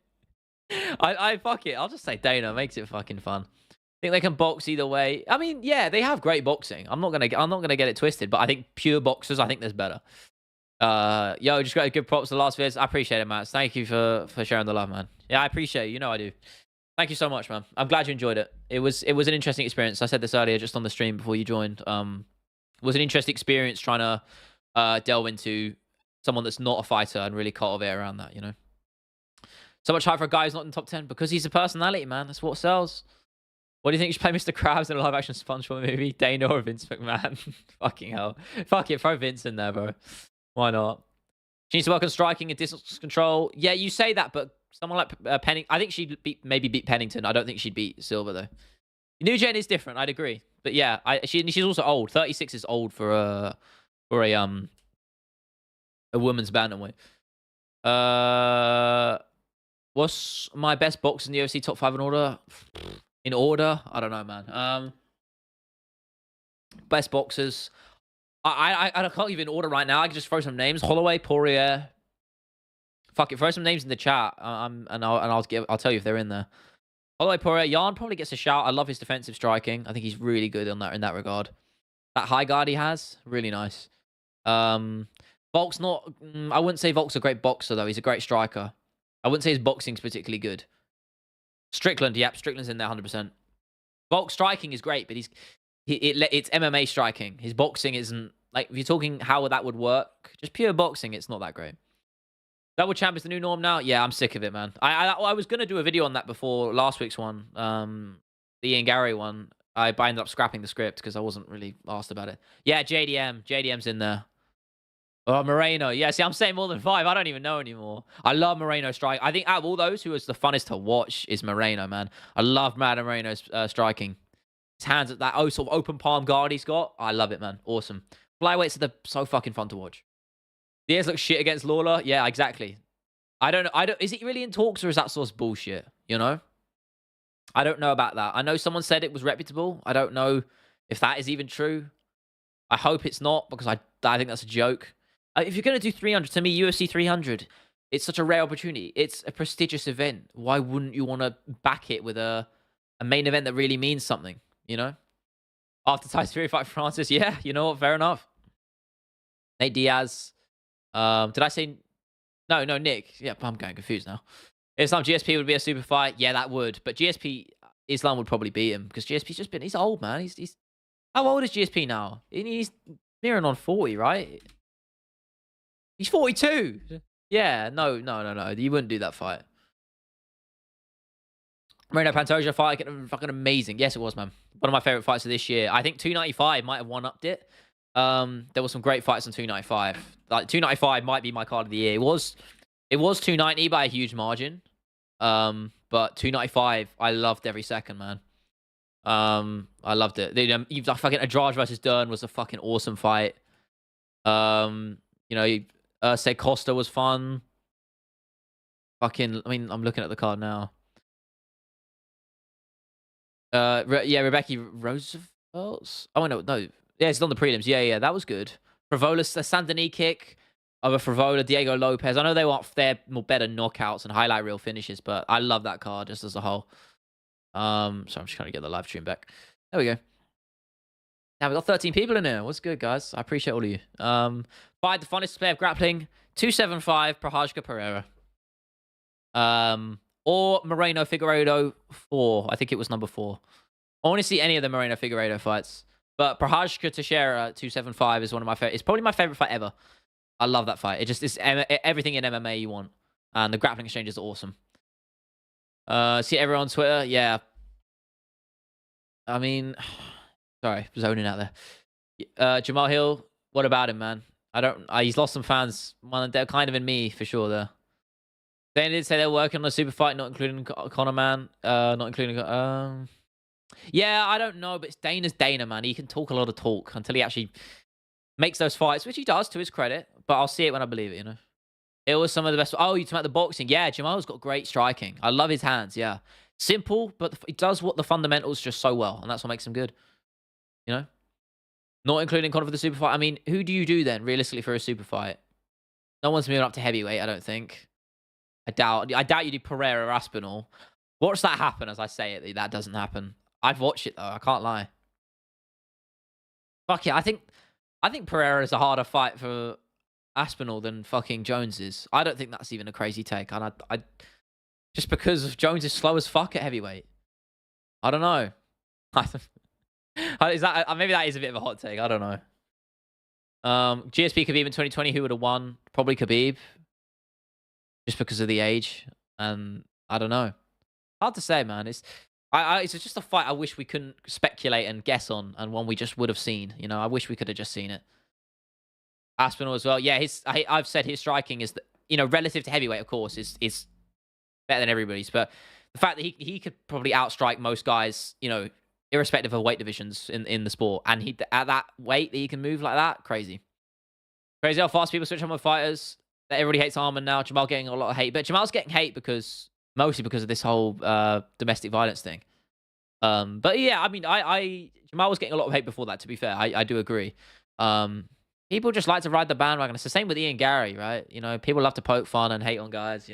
I fuck it. I'll just say Dana. Makes it fucking fun. I think they can box either way. I mean, yeah, they have great boxing. I'm not gonna get it twisted, but I think pure boxers, I think there's better. Yo, just got to give props to the last vids. I appreciate it, man. Thank you for sharing the love, man. Yeah, I appreciate it. You know I do. Thank you so much, man. I'm glad you enjoyed it. It was an interesting experience. I said this earlier just on the stream before you joined. It was an interesting experience trying to delve into someone that's not a fighter and really cultivate around that, So much hype for a guy who's not in the top 10 because he's a personality, man. That's what sells. What do you think you should play Mr. Krabs in a live-action SpongeBob movie? Dana or Vince McMahon? Fucking hell. Fuck it, throw Vince in there, bro. Why not? She needs to work on striking and distance control. Yeah, you say that, but someone like Pennington... I think she'd maybe beat Pennington. I don't think she'd beat Silver, though. New Gen is different, I'd agree. But yeah, she's also old. 36 is old for a woman's bantamweight. What's my best box in the UFC top 5 in order? In order? I don't know, man. Best boxers. I can't give you an order right now. I can just throw some names. Holloway, Poirier. Fuck it, throw some names in the chat. I'll tell you if they're in there. Holloway, Poirier. Jan probably gets a shout. I love his defensive striking. I think he's really good in that regard. That high guard he has, really nice. Volk's not... I wouldn't say Volk's a great boxer, though. He's a great striker. I wouldn't say his boxing's particularly good. Strickland, yep. Strickland's in there 100%. Volk's striking is great, but it's MMA striking. His boxing isn't... Like, if you're talking how that would work, just pure boxing, it's not that great. Double champ is the new norm now? Yeah, I'm sick of it, man. I was going to do a video on that before last week's one. The Ian Gary one. I ended up scrapping the script because I wasn't really asked about it. Yeah, JDM. JDM's in there. Oh, Moreno. Yeah, see, I'm saying more than 5. I don't even know anymore. I love Moreno strike. I think out of all those, who was the funnest to watch is Moreno, man. I love Moreno's striking. His hands at that sort of open palm guard he's got. I love it, man. Awesome. Flyweights are so fucking fun to watch. Diaz looks shit against Lawler. Yeah, exactly. I don't know. Is he really in talks or is that sort of bullshit? You know? I don't know about that. I know someone said it was reputable. I don't know if that is even true. I hope it's not because I think that's a joke. If you're going to do 300, to me, UFC 300, it's such a rare opportunity. It's a prestigious event. Why wouldn't you want to back it with a main event that really means something, you know? After Tyson Fury fight Francis, yeah, you know what? Fair enough. Nate Diaz. Did I say... No, Nick. Yeah, I'm getting confused now. Islam GSP would be a super fight. Yeah, that would. But GSP, Islam would probably beat him because GSP's just been... He's old, man. He's How old is GSP now? He's nearing on 40, right? He's 42. Yeah, no. You wouldn't do that fight. Moreno Pantoja fight, fucking amazing. Yes, it was, man. One of my favorite fights of this year. I think 295 might have one-upped it. There were some great fights on 295. Like 295 might be my card of the year. It was 290 by a huge margin. But 295, I loved every second, man. I loved it. Fucking Andrade versus Dern was a fucking awesome fight. Say Costa was fun. Fucking, I mean, I'm looking at the card now. Rebecca Roosevelt's. Oh no. Yeah, it's on the prelims. Yeah, that was good. Frivola, the Saint Denis kick of a Frivola, Diego Lopez. I know they're more better knockouts and highlight reel finishes, but I love that card just as a whole. So I'm just trying to get the live stream back. There we go. Now we got 13 people in here. What's good, guys? I appreciate all of you. Fight the funnest display of grappling. 275 Prochazka Pereira. Or Moreno Figueiredo 4. I think it was number 4. I want to see any of the Moreno Figueiredo fights. But Prochazka Teixeira 275 is one of my favorite. It's probably my favorite fight ever. I love that fight. It's everything in MMA you want. And the grappling exchanges are awesome. See everyone on Twitter? Yeah. I mean, sorry, zoning out there. Jamal Hill, what about him, man? He's lost some fans. They're kind of in me for sure, though. They did say they're working on a super fight, not including Conor, man. Not including... Yeah, I don't know, but Dana's Dana, man. He can talk a lot of talk until he actually makes those fights, which he does, to his credit. But I'll see it when I believe it, you know? It was some of the best... Oh, you talking about the boxing? Yeah, Jamal's got great striking. I love his hands, yeah. Simple, but he does the fundamentals just so well, and that's what makes him good. You know? Not including Conor for the super fight. I mean, who do you do then, realistically, for a super fight? No one's moving up to heavyweight, I don't think. I doubt you do Pereira or Aspinall. Watch that happen as I say it. That doesn't happen. I'd watch it, though. I can't lie. Fuck yeah, I think Pereira is a harder fight for Aspinall than fucking Jones is. I don't think that's even a crazy take. And I just because Jones is slow as fuck at heavyweight. I don't know. Maybe that is a bit of a hot take. I don't know. GSP Khabib in 2020, who would have won? Probably Khabib. Just because of the age. And I don't know. Hard to say, man. It's just a fight I wish we couldn't speculate and guess on, and one we just would have seen. You know, I wish we could have just seen it. Aspinall as well. Yeah, I've said his striking is, relative to heavyweight, of course, is better than everybody's. But the fact that he could probably outstrike most guys, irrespective of weight divisions in the sport, and he at that weight that he can move like that, crazy. Crazy how fast people switch on with fighters. Everybody hates Arman now. Jamal getting a lot of hate, but Jamal's getting hate mostly because of this whole domestic violence thing. But yeah, I mean, Jamal was getting a lot of hate before that. To be fair, I do agree. People just like to ride the bandwagon. It's the same with Ian Gary, right? People love to poke fun and hate on guys.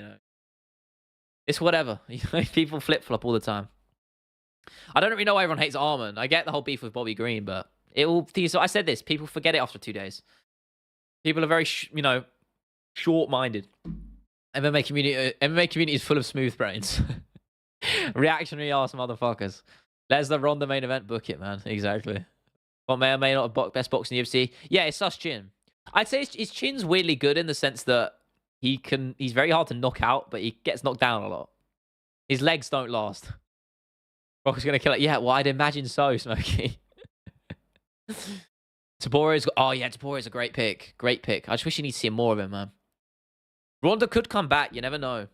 It's whatever. People flip flop all the time. I don't really know why everyone hates Arman. I get the whole beef with Bobby Green, but so I said this. People forget it after 2 days. People are very, short-minded. MMA community is full of smooth brains. Reactionary ass motherfuckers. Lesnar Ronda main event, book it, man. Exactly. What may or may not have best box in the UFC. Yeah, it's Sus Chin. I'd say his chin's weirdly good in the sense that he's very hard to knock out, but he gets knocked down a lot. His legs don't last. Brock's gonna kill it. Yeah, well, I'd imagine so, Smokey. Taporia's a great pick. Great pick. I just wish you need to see more of him, man. Ronda could come back. You never know.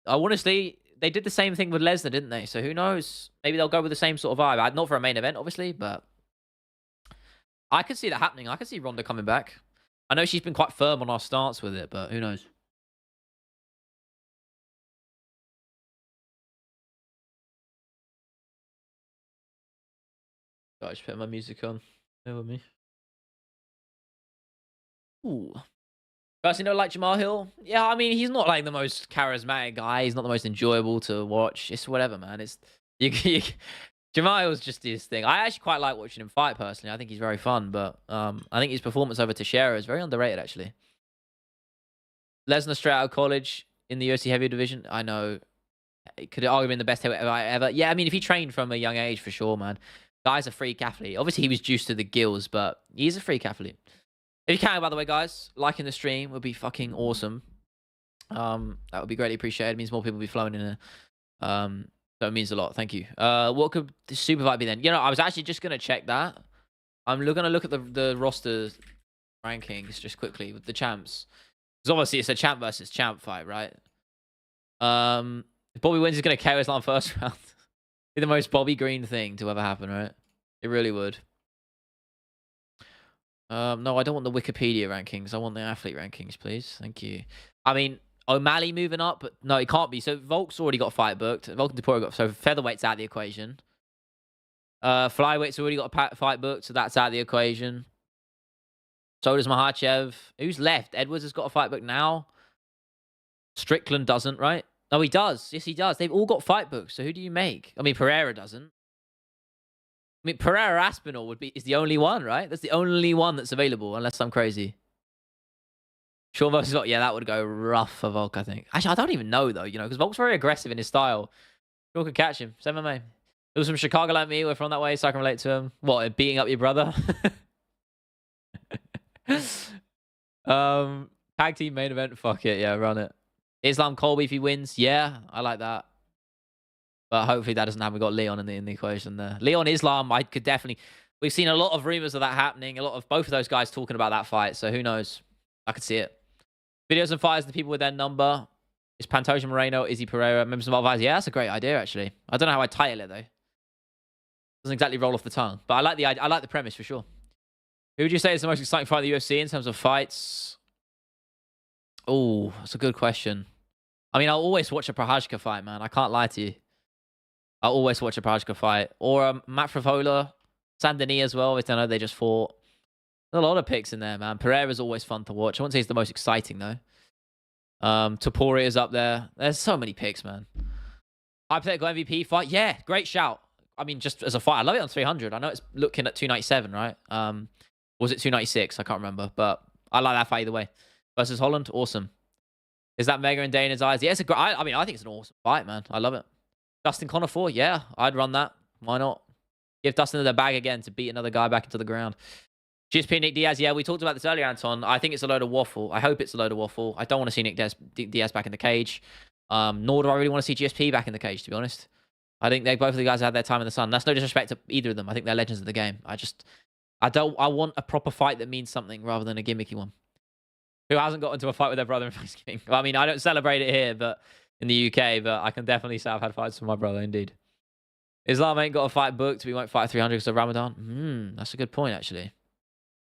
Honestly, they did the same thing with Lesnar, didn't they? So who knows? Maybe they'll go with the same sort of vibe. Not for a main event, obviously, but I could see that happening. I could see Ronda coming back. I know she's been quite firm on our stance with it, but who knows? I just put my music on. Bear with me. Ooh. Personally, like Jamal Hill. Yeah, I mean, he's not like the most charismatic guy. He's not the most enjoyable to watch. It's whatever, man. Jamal Hill's just his thing. I actually quite like watching him fight, personally. I think he's very fun, but I think his performance over Teixeira is very underrated, actually. Lesnar straight out of college in the UFC heavyweight division. I know. It could argue been the best heavyweight ever. Yeah, I mean, if he trained from a young age, for sure, man. Guy's a freak athlete. Obviously, he was juiced to the gills, but he's a freak athlete. If you can, by the way, guys, liking the stream would be fucking awesome. That would be greatly appreciated. It means more people will be flowing in here. So it means a lot. Thank you. What could the super fight be then? I was actually just gonna check that. I'm gonna look at the roster rankings just quickly with the champs. Because obviously it's a champ versus champ fight, right? If Bobby wins, he's gonna KO Islam first round. Be the most Bobby Green thing to ever happen, right? It really would. No, I don't want the Wikipedia rankings. I want the athlete rankings, please. Thank you. I mean, O'Malley moving up, but no, it can't be. So Volk's already got a fight booked. Volk and Taporia so featherweight's out of the equation. Flyweight's already got a fight booked, so that's out of the equation. So does Makhachev. Who's left? Edwards has got a fight booked now. Strickland doesn't, right? No, he does. Yes, he does. They've all got fight books. So who do you make? I mean, Pereira doesn't. I mean, Pereira Aspinall is the only one, right? That's the only one that's available, unless I'm crazy. Sean versus Volk, yeah, that would go rough for Volk, I think. Actually, I don't even know, though, because Volk's very aggressive in his style. Sean could catch him. It's MMA. There was from Chicago like me. We're from that way, so I can relate to him. What, beating up your brother? Tag team main event, fuck it, yeah, run it. Islam Colby if he wins, yeah, I like that. But hopefully that doesn't happen. We got Leon in the equation there. Leon Islam, I could definitely. We've seen a lot of rumors of that happening. A lot of both of those guys talking about that fight. So who knows? I could see it. Videos and fires the people with their number. Is Pantoja Moreno, Izzy Pereira, members of Alvarez? Yeah, that's a great idea actually. I don't know how I title it though. Doesn't exactly roll off the tongue, but I like the idea. I like the premise for sure. Who would you say is the most exciting fight in the UFC in terms of fights? Oh, that's a good question. I mean, I'll always watch a Prochazka fight, man. I can't lie to you. I'll always watch a Prochazka fight. Or Matt Frivola, Sandini as well. I don't know, they just fought. There's a lot of picks in there, man. Pereira's always fun to watch. I wouldn't say he's the most exciting, though. Topuria is up there. There's so many picks, man. Hypothetical MVP fight? Yeah, great shout. I mean, just as a fight, I love it on 300. I know it's looking at 297, right? Was it 296? I can't remember. But I like that fight either way. Versus Holland? Awesome. Is that mega in Dana's eyes? Yeah, it's a great... I mean, I think it's an awesome fight, man. I love it. Dustin Connor 4? Yeah, I'd run that. Why not? Give Dustin the bag again to beat another guy back into the ground. GSP Nick Diaz. Yeah, we talked about this earlier, Anton. I think it's a load of waffle. I hope it's a load of waffle. I don't want to see Nick Diaz back in the cage. Nor do I really want to see GSP back in the cage, to be honest. I think both of the guys had their time in the sun. That's no disrespect to either of them. I think they're legends of the game. I want a proper fight that means something rather than a gimmicky one. Who hasn't got into a fight with their brother in Thanksgiving? Well, I mean, I don't celebrate it here, but in the UK, but I can definitely say I've had fights with my brother, indeed. Islam ain't got a fight booked. We won't fight 300 because of Ramadan. That's a good point, actually.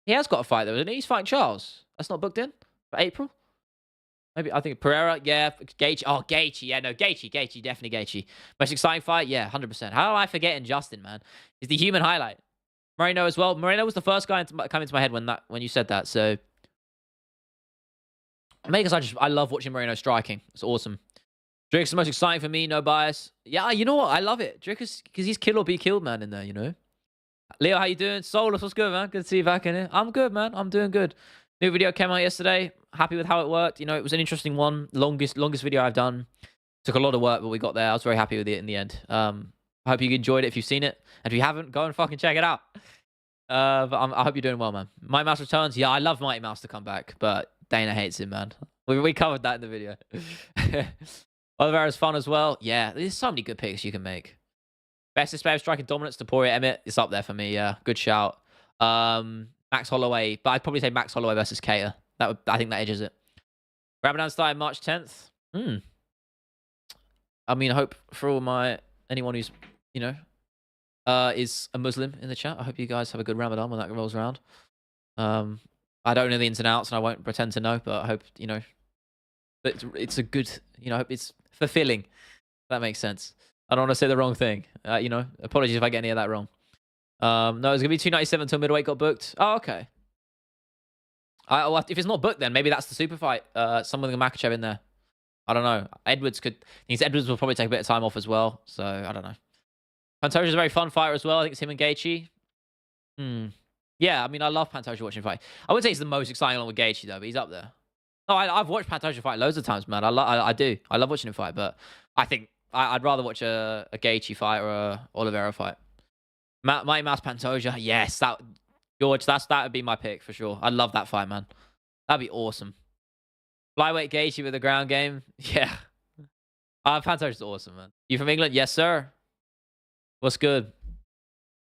He has got a fight, though, isn't he? He's fighting Charles. That's not booked in for April? Maybe, I think Pereira, yeah. Gaethje. Oh, Gaethje. Yeah, no, Gaethje, definitely Gaethje. Most exciting fight? Yeah, 100%. How am I forgetting Justin, man? He's the human highlight. Moreno as well. Moreno was the first guy to come into my head when you said that, so... Maybe because I love watching Moreno striking. It's awesome. Dricus is the most exciting for me, no bias. Yeah, you know what? I love it. Dricus, because he's kill or be killed, man, in there, you know? Leo, how you doing? Solus, what's good, man? Good to see you back in here. I'm good, man. I'm doing good. New video came out yesterday. Happy with how it worked. You know, it was an interesting one. Longest video I've done. Took a lot of work, but we got there. I was very happy with it in the end. I hope you enjoyed it if you've seen it. And if you haven't, go and fucking check it out. But I hope you're doing well, man. Mighty Mouse returns. Yeah, I love Mighty Mouse to come back, but Dana hates him, man. We covered that in the video. Oliveira's fun as well. Yeah, there's so many good picks you can make. Best display of striking dominance, Taporia Emmett. It's up there for me. Yeah, good shout. Max Holloway, but I'd probably say Max Holloway versus Cater. I think that edges it. Ramadan starting March 10th. I mean, I hope for anyone who's, you know, is a Muslim in the chat. I hope you guys have a good Ramadan when that rolls around. I don't know the ins and outs, and I won't pretend to know, but I hope, you know, but it's a good, you know, I hope it's fulfilling. If that makes sense. I don't want to say the wrong thing. You know, apologies if I get any of that wrong. No, it's gonna be 297 until middleweight got booked. Oh, okay. If it's not booked, then maybe that's the super fight. Someone with Makachev in there. I don't know. Edwards will probably take a bit of time off as well. So I don't know. Pantoja's a very fun fighter as well. I think it's him and Gaethje. Yeah, I mean, I love Pantoja watching fight. I wouldn't say he's the most exciting along with Gaethje though, but he's up there. No, I've watched Pantoja fight loads of times, man. I do. I love watching him fight, but I think I'd rather watch a Gaethje fight or a Oliveira fight. Mighty Mouse Pantoja, yes, George, that would be my pick for sure. I love that fight, man. That'd be awesome. Flyweight Gaethje with the ground game, yeah. Pantoja's awesome, man. You from England? Yes, sir. What's good?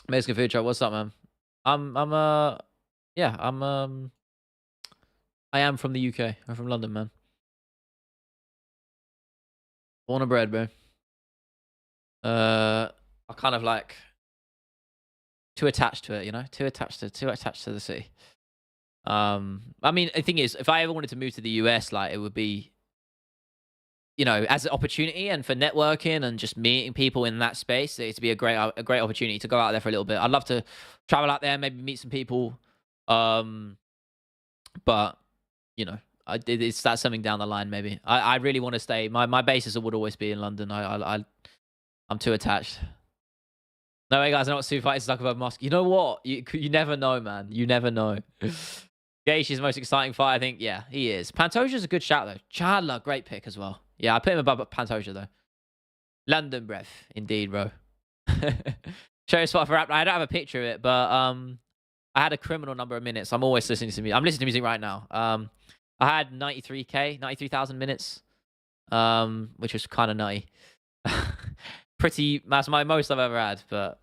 Mexican food truck. What's up, man? I am from the UK. I'm from London, man. Born and bred, bro. I kind of like too attached to it, you know? Too attached to the city. I mean, the thing is, if I ever wanted to move to the US, like, it would be, you know, as an opportunity and for networking and just meeting people in that space, it'd be a great opportunity to go out there for a little bit. I'd love to travel out there, maybe meet some people. But you know, that's something down the line. Maybe I really want to stay. My basis would always be in London. I'm too attached. No way, guys. I know what super fight is stuck above Musk. You know what? You never know, man. You never know. Gaethje's most exciting fight, I think. Yeah, he is. Pantoja's a good shout though. Chandler, great pick as well. Yeah, I put him above Pantoja though. London breath, indeed, bro. Show a spot for rap. I don't have a picture of it, but I had a criminal number of minutes. I'm always listening to music. I'm listening to music right now. I had 93,000 minutes, which was kind of nutty. That's my most I've ever had. But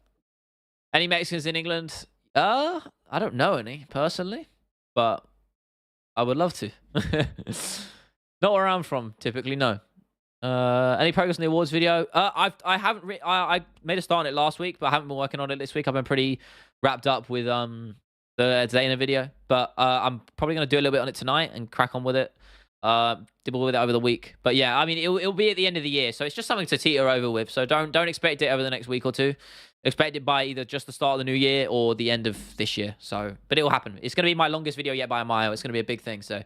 any Mexicans in England? I don't know any personally, but I would love to. Not where I'm from, typically, no. Any progress on the awards video? I made a start on it last week, but I haven't been working on it this week. I've been pretty wrapped up with the Dana video, but I'm probably gonna do a little bit on it tonight and crack on with it. Dibble with it over the week, but yeah, I mean, it'll be at the end of the year, so it's just something to teeter over with. So don't expect it over the next week or two. Expect it by either just the start of the new year or the end of this year. So, but it will happen. It's gonna be my longest video yet by a mile. It's gonna be a big thing. So.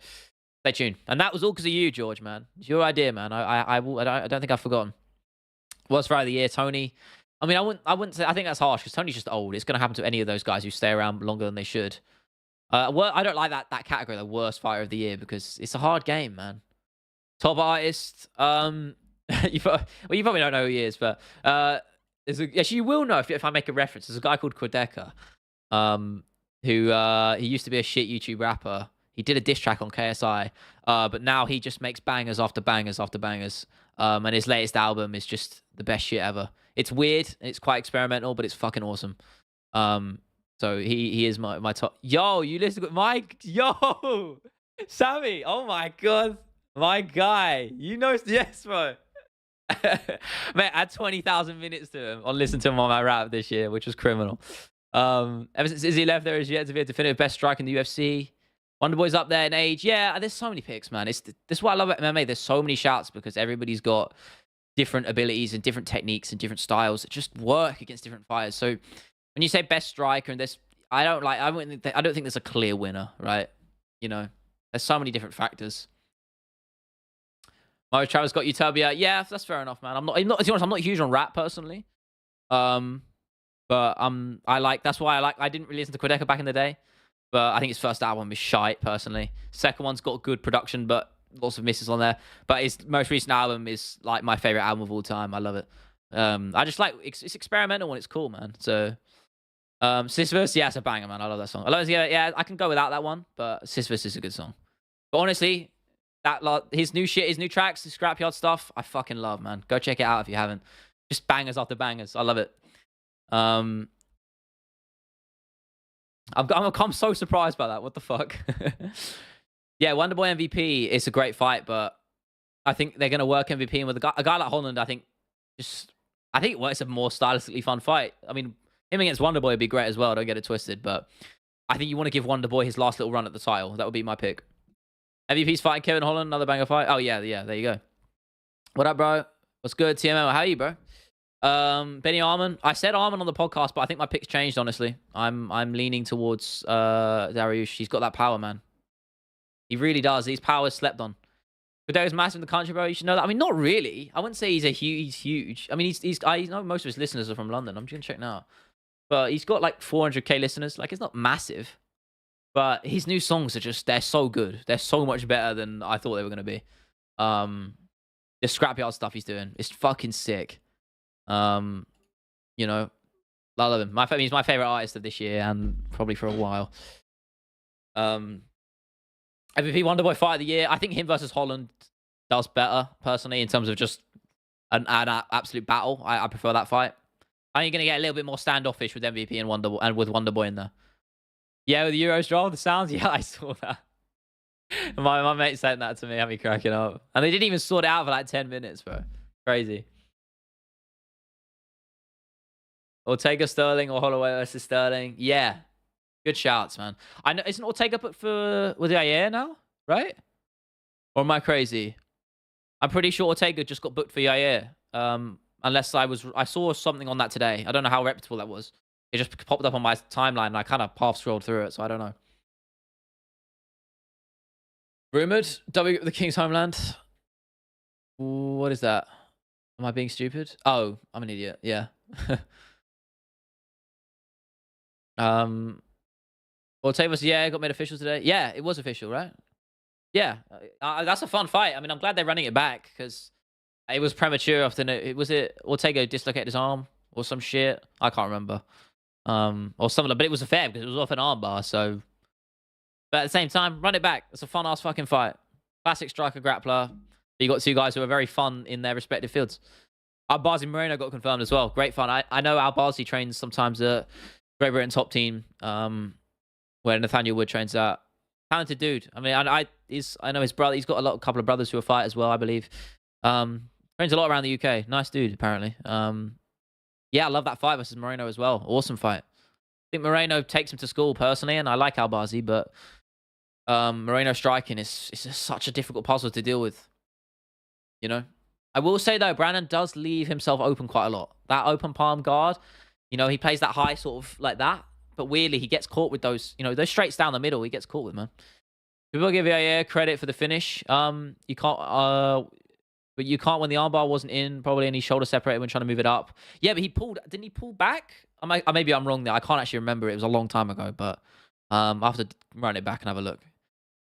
Stay tuned. And that was all because of you, George, man. It's your idea, man. I don't think I've forgotten. Worst fight of the year, Tony. I mean, I wouldn't say. I think that's harsh because Tony's just old. It's going to happen to any of those guys who stay around longer than they should. I don't like that category, the worst fighter of the year, because it's a hard game, man. Top artist. You probably don't know who he is, but actually you will know if I make a reference. There's a guy called Quadeca, who he used to be a shit YouTube rapper. He did a diss track on KSI, but now he just makes bangers after bangers after bangers. And his latest album is just the best shit ever. It's weird. It's quite experimental, but it's fucking awesome. So he is my top. Yo, you listen to Mike. Yo, Sammy. Oh my god, my guy. You know, yes, bro. Man, I had 20,000 minutes to him on listen to him on my rap this year, which was criminal. Ever since Izzy left, there is yet to be a definitive best striker in the UFC. Wonderboy's up there in age. Yeah, there's so many picks, man. This is what I love about MMA. There's so many shouts because everybody's got different abilities and different techniques and different styles that just work against different fighters. So when you say best striker and this, I don't think there's a clear winner, right? You know, there's so many different factors. Mario Travis got Utopia. Yeah, that's fair enough, man. I'm not to be honest, I'm not huge on rap personally. But that's why I didn't really listen to Quedeca back in the day. But I think his first album is shite, personally. Second one's got good production, but lots of misses on there. But his most recent album is like my favorite album of all time. I love it. I just like it's experimental and it's cool, man. So Sisyphus, yeah, it's a banger, man. I love that song. I love it. Yeah, I can go without that one, but Sisyphus is a good song. But honestly, his new shit, his new tracks, his Scrapyard stuff, I fucking love, man. Go check it out if you haven't. Just bangers after bangers. I love it. I'm so surprised by that. What the fuck? Yeah, Wonderboy MVP. It's a great fight, but I think they're gonna work MVP in with a guy like Holland. I think it's a more stylistically fun fight. I mean, him against Wonderboy would be great as well. Don't get it twisted, but I think you want to give Wonderboy his last little run at the title. That would be my pick. MVP's fighting Kevin Holland, another banger fight. Oh yeah. There you go. What up, bro? What's good, TMO? How are you, bro? Benny Arman. I said Arman on the podcast, but I think my pick's changed. Honestly, I'm leaning towards Dariush. He's got that power, man. He really does. These powers slept on. Quedeca's massive in the country, bro. You should know that. I mean, not really. I wouldn't say he's huge. I mean, I know most of his listeners are from London. I'm just gonna check now, but he's got like 400k listeners. Like, it's not massive, but his new songs are they're so good. They're so much better than I thought they were gonna be. The Scrapyard stuff he's doing is fucking sick. You know, I love him. He's my favorite artist of this year and probably for a while. MVP Wonderboy fight of the year. I think him versus Holland does better personally in terms of just an absolute battle. I prefer that fight. I think you're gonna get a little bit more standoffish with MVP and with Wonderboy in there. Yeah, with the Euros draw, the sounds. Yeah, I saw that. My mate sent that to me, had me cracking up. And they didn't even sort it out for like 10 minutes, bro. Crazy. Ortega Sterling or Holloway versus Sterling. Yeah. Good shouts, man. I know, isn't Ortega put with Yair now? Right? Or am I crazy? I'm pretty sure Ortega just got booked for Yair. Unless I saw something on that today. I don't know how reputable that was. It just popped up on my timeline and I kind of half scrolled through it, so I don't know. Rumored the King's Homeland. What is that? Am I being stupid? Oh, I'm an idiot. Yeah. Ortega, yeah, got made official today. Yeah, it was official, right? Yeah, that's a fun fight. I mean, I'm glad they're running it back because it was premature. Often, was it Ortega dislocated his arm or some shit? I can't remember. Or something, but it was a fair because it was off an armbar. So, but at the same time, run it back. It's a fun ass fucking fight. Classic striker grappler. You got two guys who are very fun in their respective fields. Albazi Moreno got confirmed as well. Great fun. I know Albazi trains sometimes at Great Britain top team, where Nathaniel Wood trains at. Talented dude. I mean, I know his brother. He's got a couple of brothers who are fight as well, I believe. Trains a lot around the UK. Nice dude, apparently. Yeah, I love that fight versus Moreno as well. Awesome fight. I think Moreno takes him to school personally, and I like Albazi, but Moreno striking is just such a difficult puzzle to deal with. You know, I will say though, Brandon does leave himself open quite a lot. That open palm guard, you know, he plays that high sort of like that, but weirdly he gets caught with those, you know, those straights down the middle. He gets caught with, man. People give Yair credit for the finish. You can't, but you can't when the armbar wasn't in probably, and he shoulder separated when trying to move it up. Yeah, but didn't he pull back? Maybe I'm wrong there. I can't actually remember. It was a long time ago, but I have to run it back and have a look.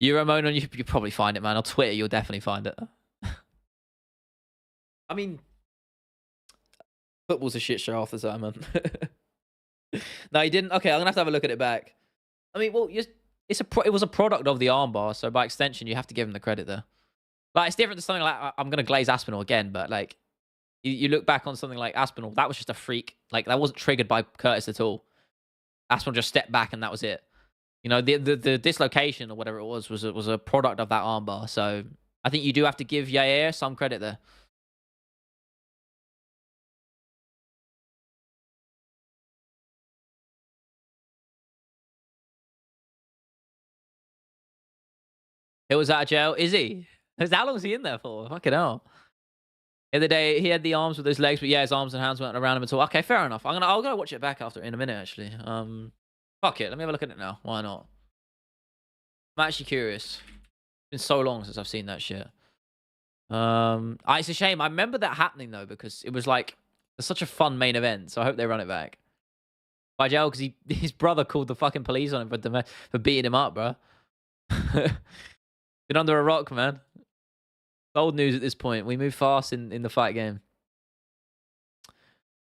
Euromon, you probably find it, man. On Twitter, you'll definitely find it. I mean, football's a shit show half the time, man. No, he didn't. Okay, I'm gonna have a look at it back. I mean, well, it was a product of the armbar, so by extension, you have to give him the credit there. Like, it's different to something like I'm gonna glaze Aspinall again, but like, You look back on something like Aspinall, that was just a freak. Like, that wasn't triggered by Curtis at all. Aspinall just stepped back and that was it. You know, the dislocation or whatever it was a product of that armbar. So I think you do have to give Yair some credit there. It was out of jail. Is he? How long was he in there for? Fucking hell. The other day, he had the arms with his legs, but yeah, his arms and hands weren't around him at all. Okay, fair enough. I'll go watch it back after in a minute, actually. Fuck it. Let me have a look at it now. Why not? I'm actually curious. It's been so long since I've seen that shit. It's a shame. I remember that happening though, because it was like it's such a fun main event. So I hope they run it back. By jail, because his brother called the fucking police on him for beating him up, bro. Been under a rock, man. Old news at this point. We move fast in the fight game.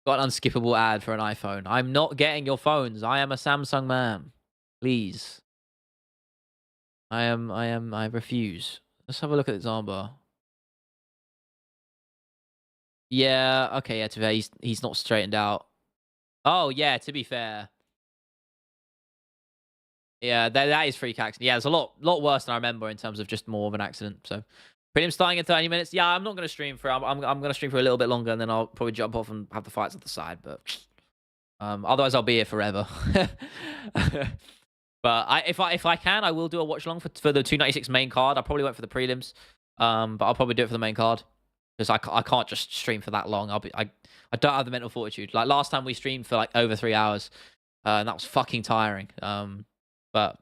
Got an unskippable ad for an iPhone. I'm not getting your phones. I am a Samsung man. Please. I refuse. Let's have a look at this armbar. Yeah, okay, yeah, to be fair, he's not straightened out. Oh, yeah, to be fair. Yeah, that is freak accident. Yeah, it's a lot worse than I remember in terms of just more of an accident. So, prelim starting in 30 minutes. Yeah, I'm not going to stream for. I'm going to stream for a little bit longer, and then I'll probably jump off and have the fights at the side. But otherwise, I'll be here forever. But if I can, I will do a watch along for the 296 main card. I probably went for the prelims, but I'll probably do it for the main card because I can't just stream for that long. I don't have the mental fortitude. Like last time we streamed for like over 3 hours, and that was fucking tiring. But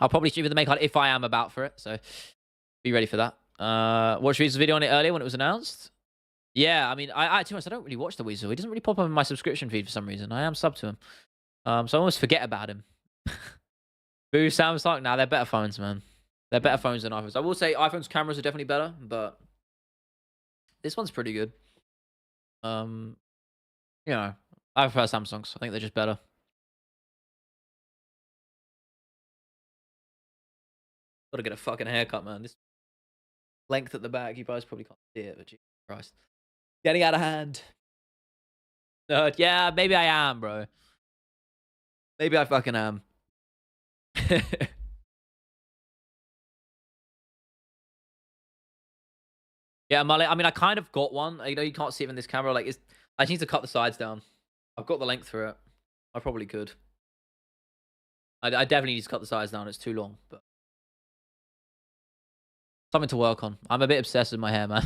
I'll probably stream for the main card if I am about for it. So be ready for that. Watched Weasel's video on it earlier when it was announced. Yeah, I mean, to be honest, I don't really watch the Weasel. He doesn't really pop up in my subscription feed for some reason. I am sub to him, so I almost forget about him. Boo, Samsung. Nah, they're better phones, man. They're better phones than iPhones. I will say iPhone's cameras are definitely better, but this one's pretty good. You know, I prefer Samsungs. I think they're just better. Gotta get a fucking haircut, man. This length at the back, you guys probably can't see it, but Jesus Christ. Getting out of hand. Yeah, maybe I am, bro. Maybe I fucking am. Yeah, mullet. I mean, I kind of got one. You know, you can't see it in this camera. Like, I just need to cut the sides down. I've got the length for it. I probably could. I definitely need to cut the sides down. It's too long, but something to work on. I'm a bit obsessed with my hair, man.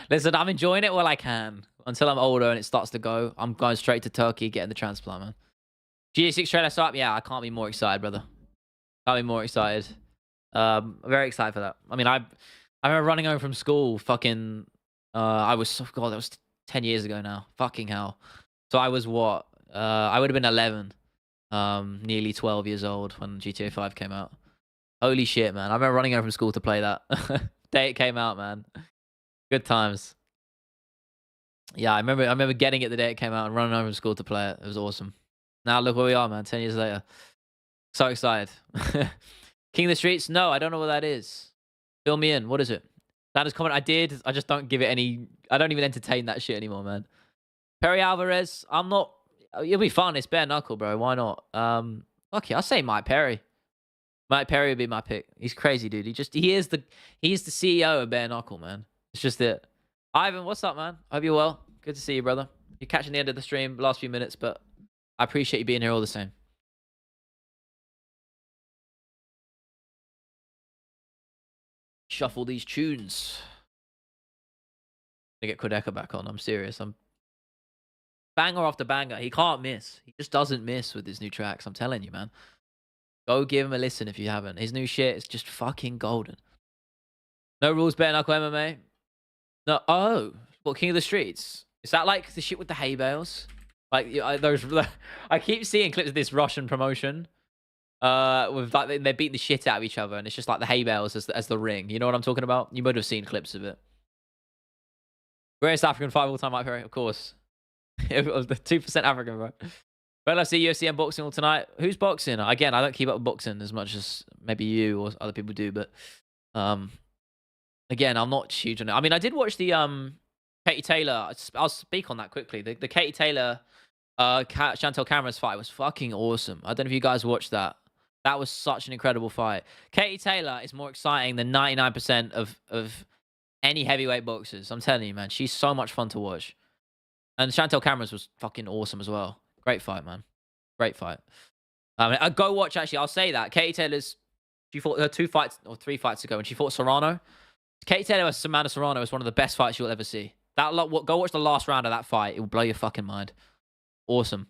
Listen, I'm enjoying it while I can. Until I'm older and it starts to go, I'm going straight to Turkey, getting the transplant, man. GA6 trailer up. Yeah, I can't be more excited, brother. Can't be more excited. Very excited for that. I mean, I remember running home from school. Fucking, God, that was 10 years ago now. Fucking hell. So I was what? I would have been 11, nearly 12 years old when GTA 5 came out. Holy shit, man! I remember running home from school to play that. Day it came out, man. Good times. Yeah, I remember getting it the day it came out and running home from school to play it. It was awesome. Now look where we are, man. 10 years later. So excited. King of the Streets? No, I don't know what that is. Fill me in. What is it? Sanders comment. I did. I just don't give it any. I don't even entertain that shit anymore, man. Perry Alvarez. I'm not. It'll be fun. It's bare knuckle, bro. Why not? Okay, I'll say Mike Perry. Mike Perry would be my pick. He's crazy, dude. He's the CEO of bare knuckle, man. It's just it. Ivan, what's up, man? Hope you're well. Good to see you, brother. You're catching the end of the stream, last few minutes, but I appreciate you being here all the same. Shuffle these tunes. To get Kodeka back on. I'm serious. I'm banger after banger. He can't miss. He just doesn't miss with his new tracks. I'm telling you, man. Go give him a listen if you haven't. His new shit is just fucking golden. No rules, bare knuckle MMA. No. Oh, what, King of the Streets? Is that like the shit with the hay bales? Like I keep seeing clips of this Russian promotion. With like they're beating the shit out of each other, and it's just like the hay bales as the ring. You know what I'm talking about? You might have seen clips of it. Greatest African fight of all time, Mike Perry, of course. It was the 2% African, bro. Well, I see UFC and boxing all tonight. Who's boxing? Again, I don't keep up with boxing as much as maybe you or other people do, but again, I'm not huge on it. I mean, I did watch the Katie Taylor. I'll speak on that quickly. The Katie Taylor, Chantel Cameron's fight was fucking awesome. I don't know if you guys watched that. That was such an incredible fight. Katie Taylor is more exciting than 99% of any heavyweight boxers. I'm telling you, man. She's so much fun to watch. And Chantel Cameron's was fucking awesome as well. Great fight, man. Great fight. Go watch, actually. I'll say that. Katie Taylor's, she fought her 2 fights or 3 fights ago, and she fought Serrano. Katie Taylor versus Samantha Serrano is one of the best fights you'll ever see. Go watch the last round of that fight. It will blow your fucking mind. Awesome.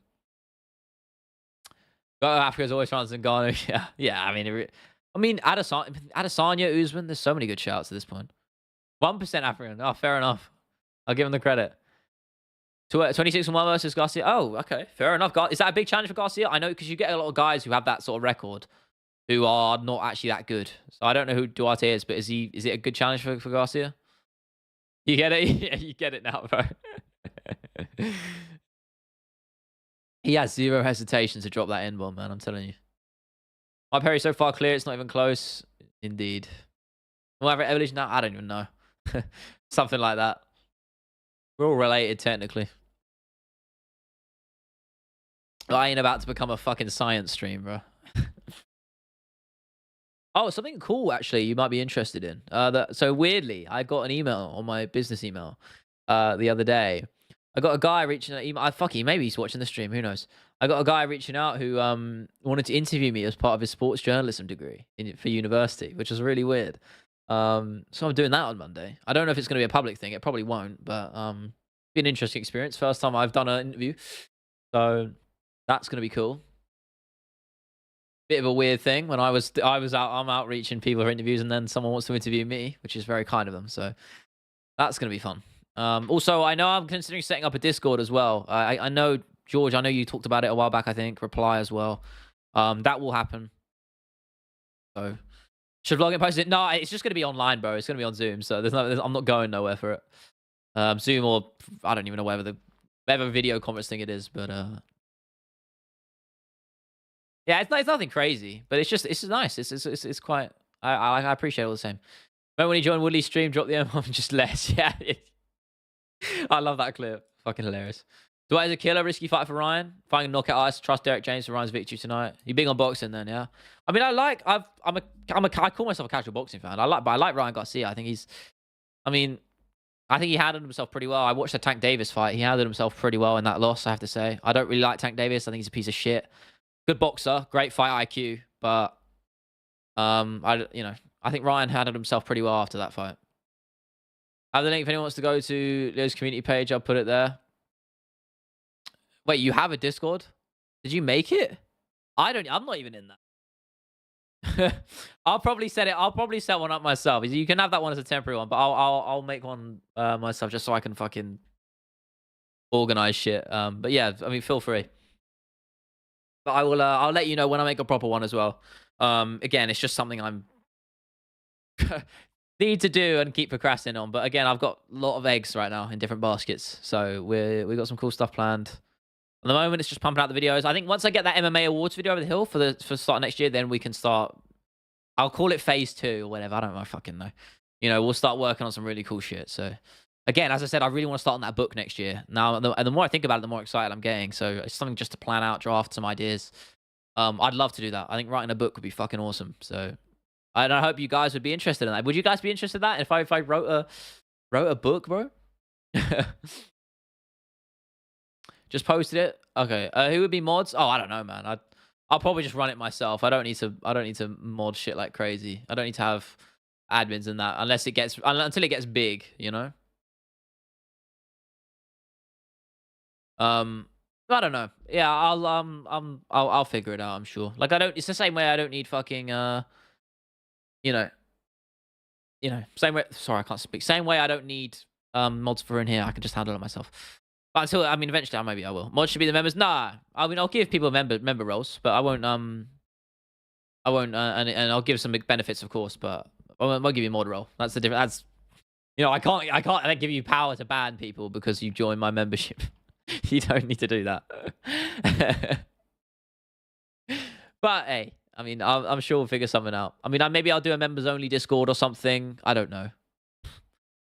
Africa's always France and Ghana. Yeah, yeah. I mean, Adesanya, Usman. There's so many good shouts at this point. 1% African. Oh, fair enough. I'll give him the credit. 26-1 versus Garcia. Oh, okay, fair enough. Is that a big challenge for Garcia? I know, because you get a lot of guys who have that sort of record who are not actually that good. So I don't know who Duarte is, but is it a good challenge for Garcia? You get it? Yeah, you get it now, bro. He has zero hesitation to drop that N-bomb, man. I'm telling you. My Perry so far clear, it's not even close. Indeed. Well, evolution now? I don't even know. Something like that. We're all related, technically. I ain't about to become a fucking science stream, bro. Oh, something cool, actually, you might be interested in. So, weirdly, I got an email on my business email the other day. I got a guy reaching out. Maybe he's watching the stream. Who knows? I got a guy reaching out who wanted to interview me as part of his sports journalism degree for university, which was really weird. So I'm doing that on Monday. I don't know if it's going to be a public thing. It probably won't, but be an interesting experience. First time I've done an interview, so that's going to be cool. Bit of a weird thing when I'm out reaching people for interviews, and then someone wants to interview me, which is very kind of them. So that's going to be fun. Also, I know I'm considering setting up a Discord as well. I know, George, I know you talked about it a while back, I think. Reply as well. That will happen. So, should vlog and post it? No, it's just going to be online, bro. It's going to be on Zoom. So I'm not going nowhere for it. Zoom, or I don't even know whatever video conference thing it is. But yeah, it's nothing crazy. But it's nice. It's quite. I appreciate it all the same. Remember when he joined Woodley's stream, dropped the M just less. Yeah. I love that clip. Fucking hilarious. Dwight is a killer. Risky fight for Ryan. Fighting knockout ice. Trust Derek James for Ryan's victory tonight. You big on boxing then, yeah? I mean, I call myself a casual boxing fan. But I like Ryan Garcia. I think he handled himself pretty well. I watched the Tank Davis fight. He handled himself pretty well in that loss, I have to say. I don't really like Tank Davis. I think he's a piece of shit. Good boxer. Great fight IQ. But, I think Ryan handled himself pretty well after that fight. I have the link if anyone wants to go to Leo's community page. I'll put it there. Wait, you have a Discord? Did you make it? I'm not even in that. I'll probably set one up myself. You can have that one as a temporary one, but I'll make one myself just so I can fucking organize shit. But yeah, I mean, feel free. But I'll let you know when I make a proper one as well. Again, it's just something I'm need to do and keep procrastinating on. But again, I've got a lot of eggs right now in different baskets, so we got some cool stuff planned. At the moment, it's just pumping out the videos. I think once I get that MMA awards video over the hill for start next year, then we can start. I'll call it phase 2 or whatever. I don't know, fucking know. We'll start working on some really cool shit. So again, as I said, I really want to start on that book next year. Now, and the more I think about it, the more excited I'm getting. So it's something just to plan out, draft some ideas. I'd love to do that. I think writing a book would be fucking awesome. So. And I hope you guys would be interested in that. Would you guys be interested in that if I wrote a book, bro? Just posted it. Okay. Who would be mods? Oh, I don't know, man. I'll probably just run it myself. I don't need to mod shit like crazy. I don't need to have admins in that until it gets big, I don't know. Yeah, I'll figure it out, I'm sure. Like it's the same way I don't need fucking same way. Sorry, I can't speak. Same way I don't need mods for in here. I can just handle it myself. But eventually, maybe I will. Mods should be the members. Nah, I'll give people member roles, but I won't. And I'll give some benefits, of course, but I won't give you a mod role. That's the difference. I can't give you power to ban people because you join my membership. You don't need to do that. But hey. I'm sure we'll figure something out. Maybe I'll do a members only Discord or something. I don't know.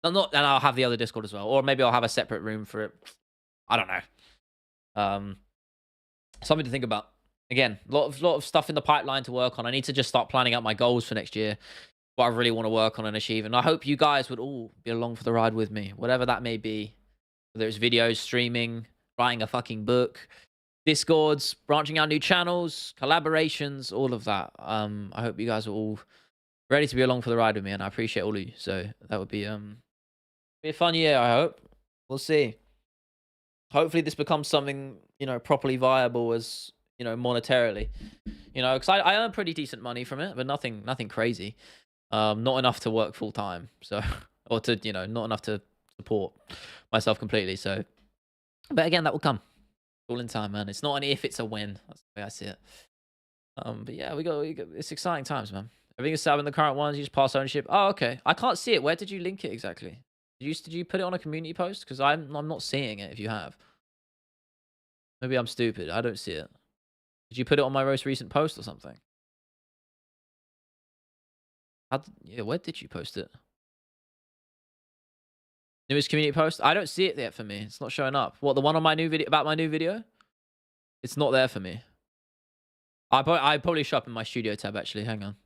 Not, and I'll have the other Discord as well, or maybe I'll have a separate room for it. I don't know. Something to think about. Again, lot of stuff in the pipeline to work on. I need to just start planning out my goals for next year, what I really want to work on and achieve. And I hope you guys would all be along for the ride with me, whatever that may be. Whether it's videos, streaming, writing a fucking book, Discords, branching out new channels, collaborations, all of that. I hope you guys are all ready to be along for the ride with me, and I appreciate all of you. So that would be a fun year, I hope. We'll see. Hopefully this becomes something, properly viable as, monetarily. Because I earn pretty decent money from it, but nothing crazy. Not enough to work full time. So, or to, not enough to support myself completely. So, but again, that will come. All in time, man. It's not an if, it's a when. That's the way I see it. But yeah, we got it's exciting times, man. Everything is set up in the current ones. You just pass ownership. Oh, okay. I can't see it. Where did you link it exactly? Did you put it on a community post? Because I'm not seeing it. If you have, maybe I'm stupid. I don't see it. Did you put it on my most recent post or something? Yeah, where did you post it? Newest community post? I don't see it yet for me. It's not showing up. What, the one on my new video, about my new video? It's not there for me. I probably show up in my studio tab, actually. Hang on.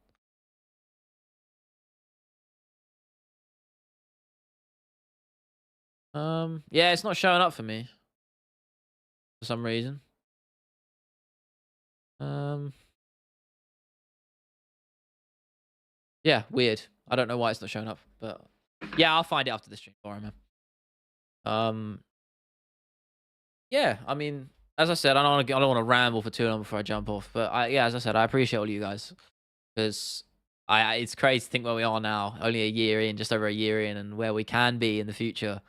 Yeah, it's not showing up for me. For some reason. Yeah, weird. I don't know why it's not showing up, but yeah, I'll find it after the stream. Sorry, man. Yeah, I mean, as I said, I don't want to ramble for too long before I jump off, but as I said, I appreciate all you guys, because it's crazy to think where we are now, only a year in, just over a year in, and where we can be in the future.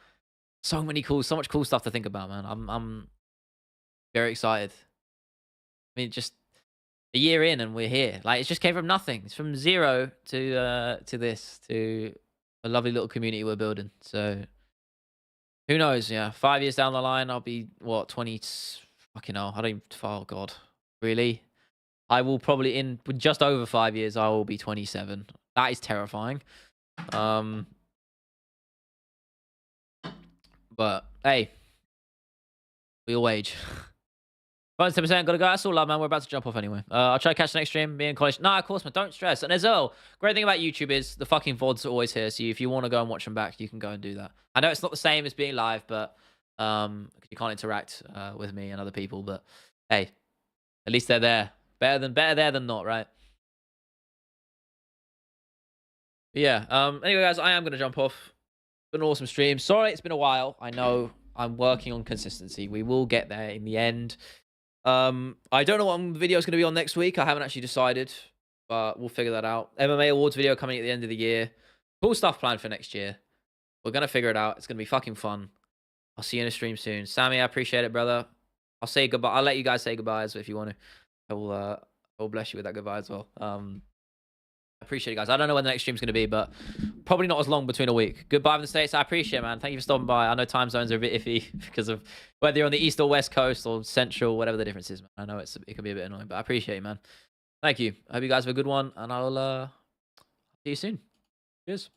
So much cool stuff to think about, man. I'm very excited. I mean, just a year in and we're here. Like, it just came from nothing. It's from zero to this, to a lovely little community we're building. So who knows? Yeah, 5 years down the line, I'll be what, 20? Fucking hell, I don't even. Oh God, really? I will probably in just over 5 years. I will be 27. That is terrifying. But hey, we all age. 10%, gotta go. That's all, love, man. We're about to jump off anyway. I'll try to catch the next stream. Me in college. Nah, of course, man. Don't stress. And as well, great thing about YouTube is the fucking VODs are always here. So if you want to go and watch them back, you can go and do that. I know it's not the same as being live, but you can't interact with me and other people. But hey, at least they're there. Better there than not, right? But yeah. Anyway, guys, I am gonna jump off. It's been an awesome stream. Sorry, it's been a while. I know. I'm working on consistency. We will get there in the end. I don't know what video is going to be on next week. I haven't actually decided, but we'll figure that out. MMA awards video coming at the end of the year. Cool stuff planned for next year. We're going to figure it out. It's going to be fucking fun. I'll see you in a stream soon. Sammy, I appreciate it, brother. I'll say goodbye. I'll let you guys say goodbye if you want to. I will bless you with that goodbye as well. I appreciate it, guys. I don't know when the next stream's going to be, but probably not as long between a week. Goodbye from the States. I appreciate it, man. Thank you for stopping by. I know time zones are a bit iffy because of whether you're on the East or West Coast or Central, whatever the difference is, man. I know it can be a bit annoying, but I appreciate it, man. Thank you. I hope you guys have a good one, and I'll see you soon. Cheers.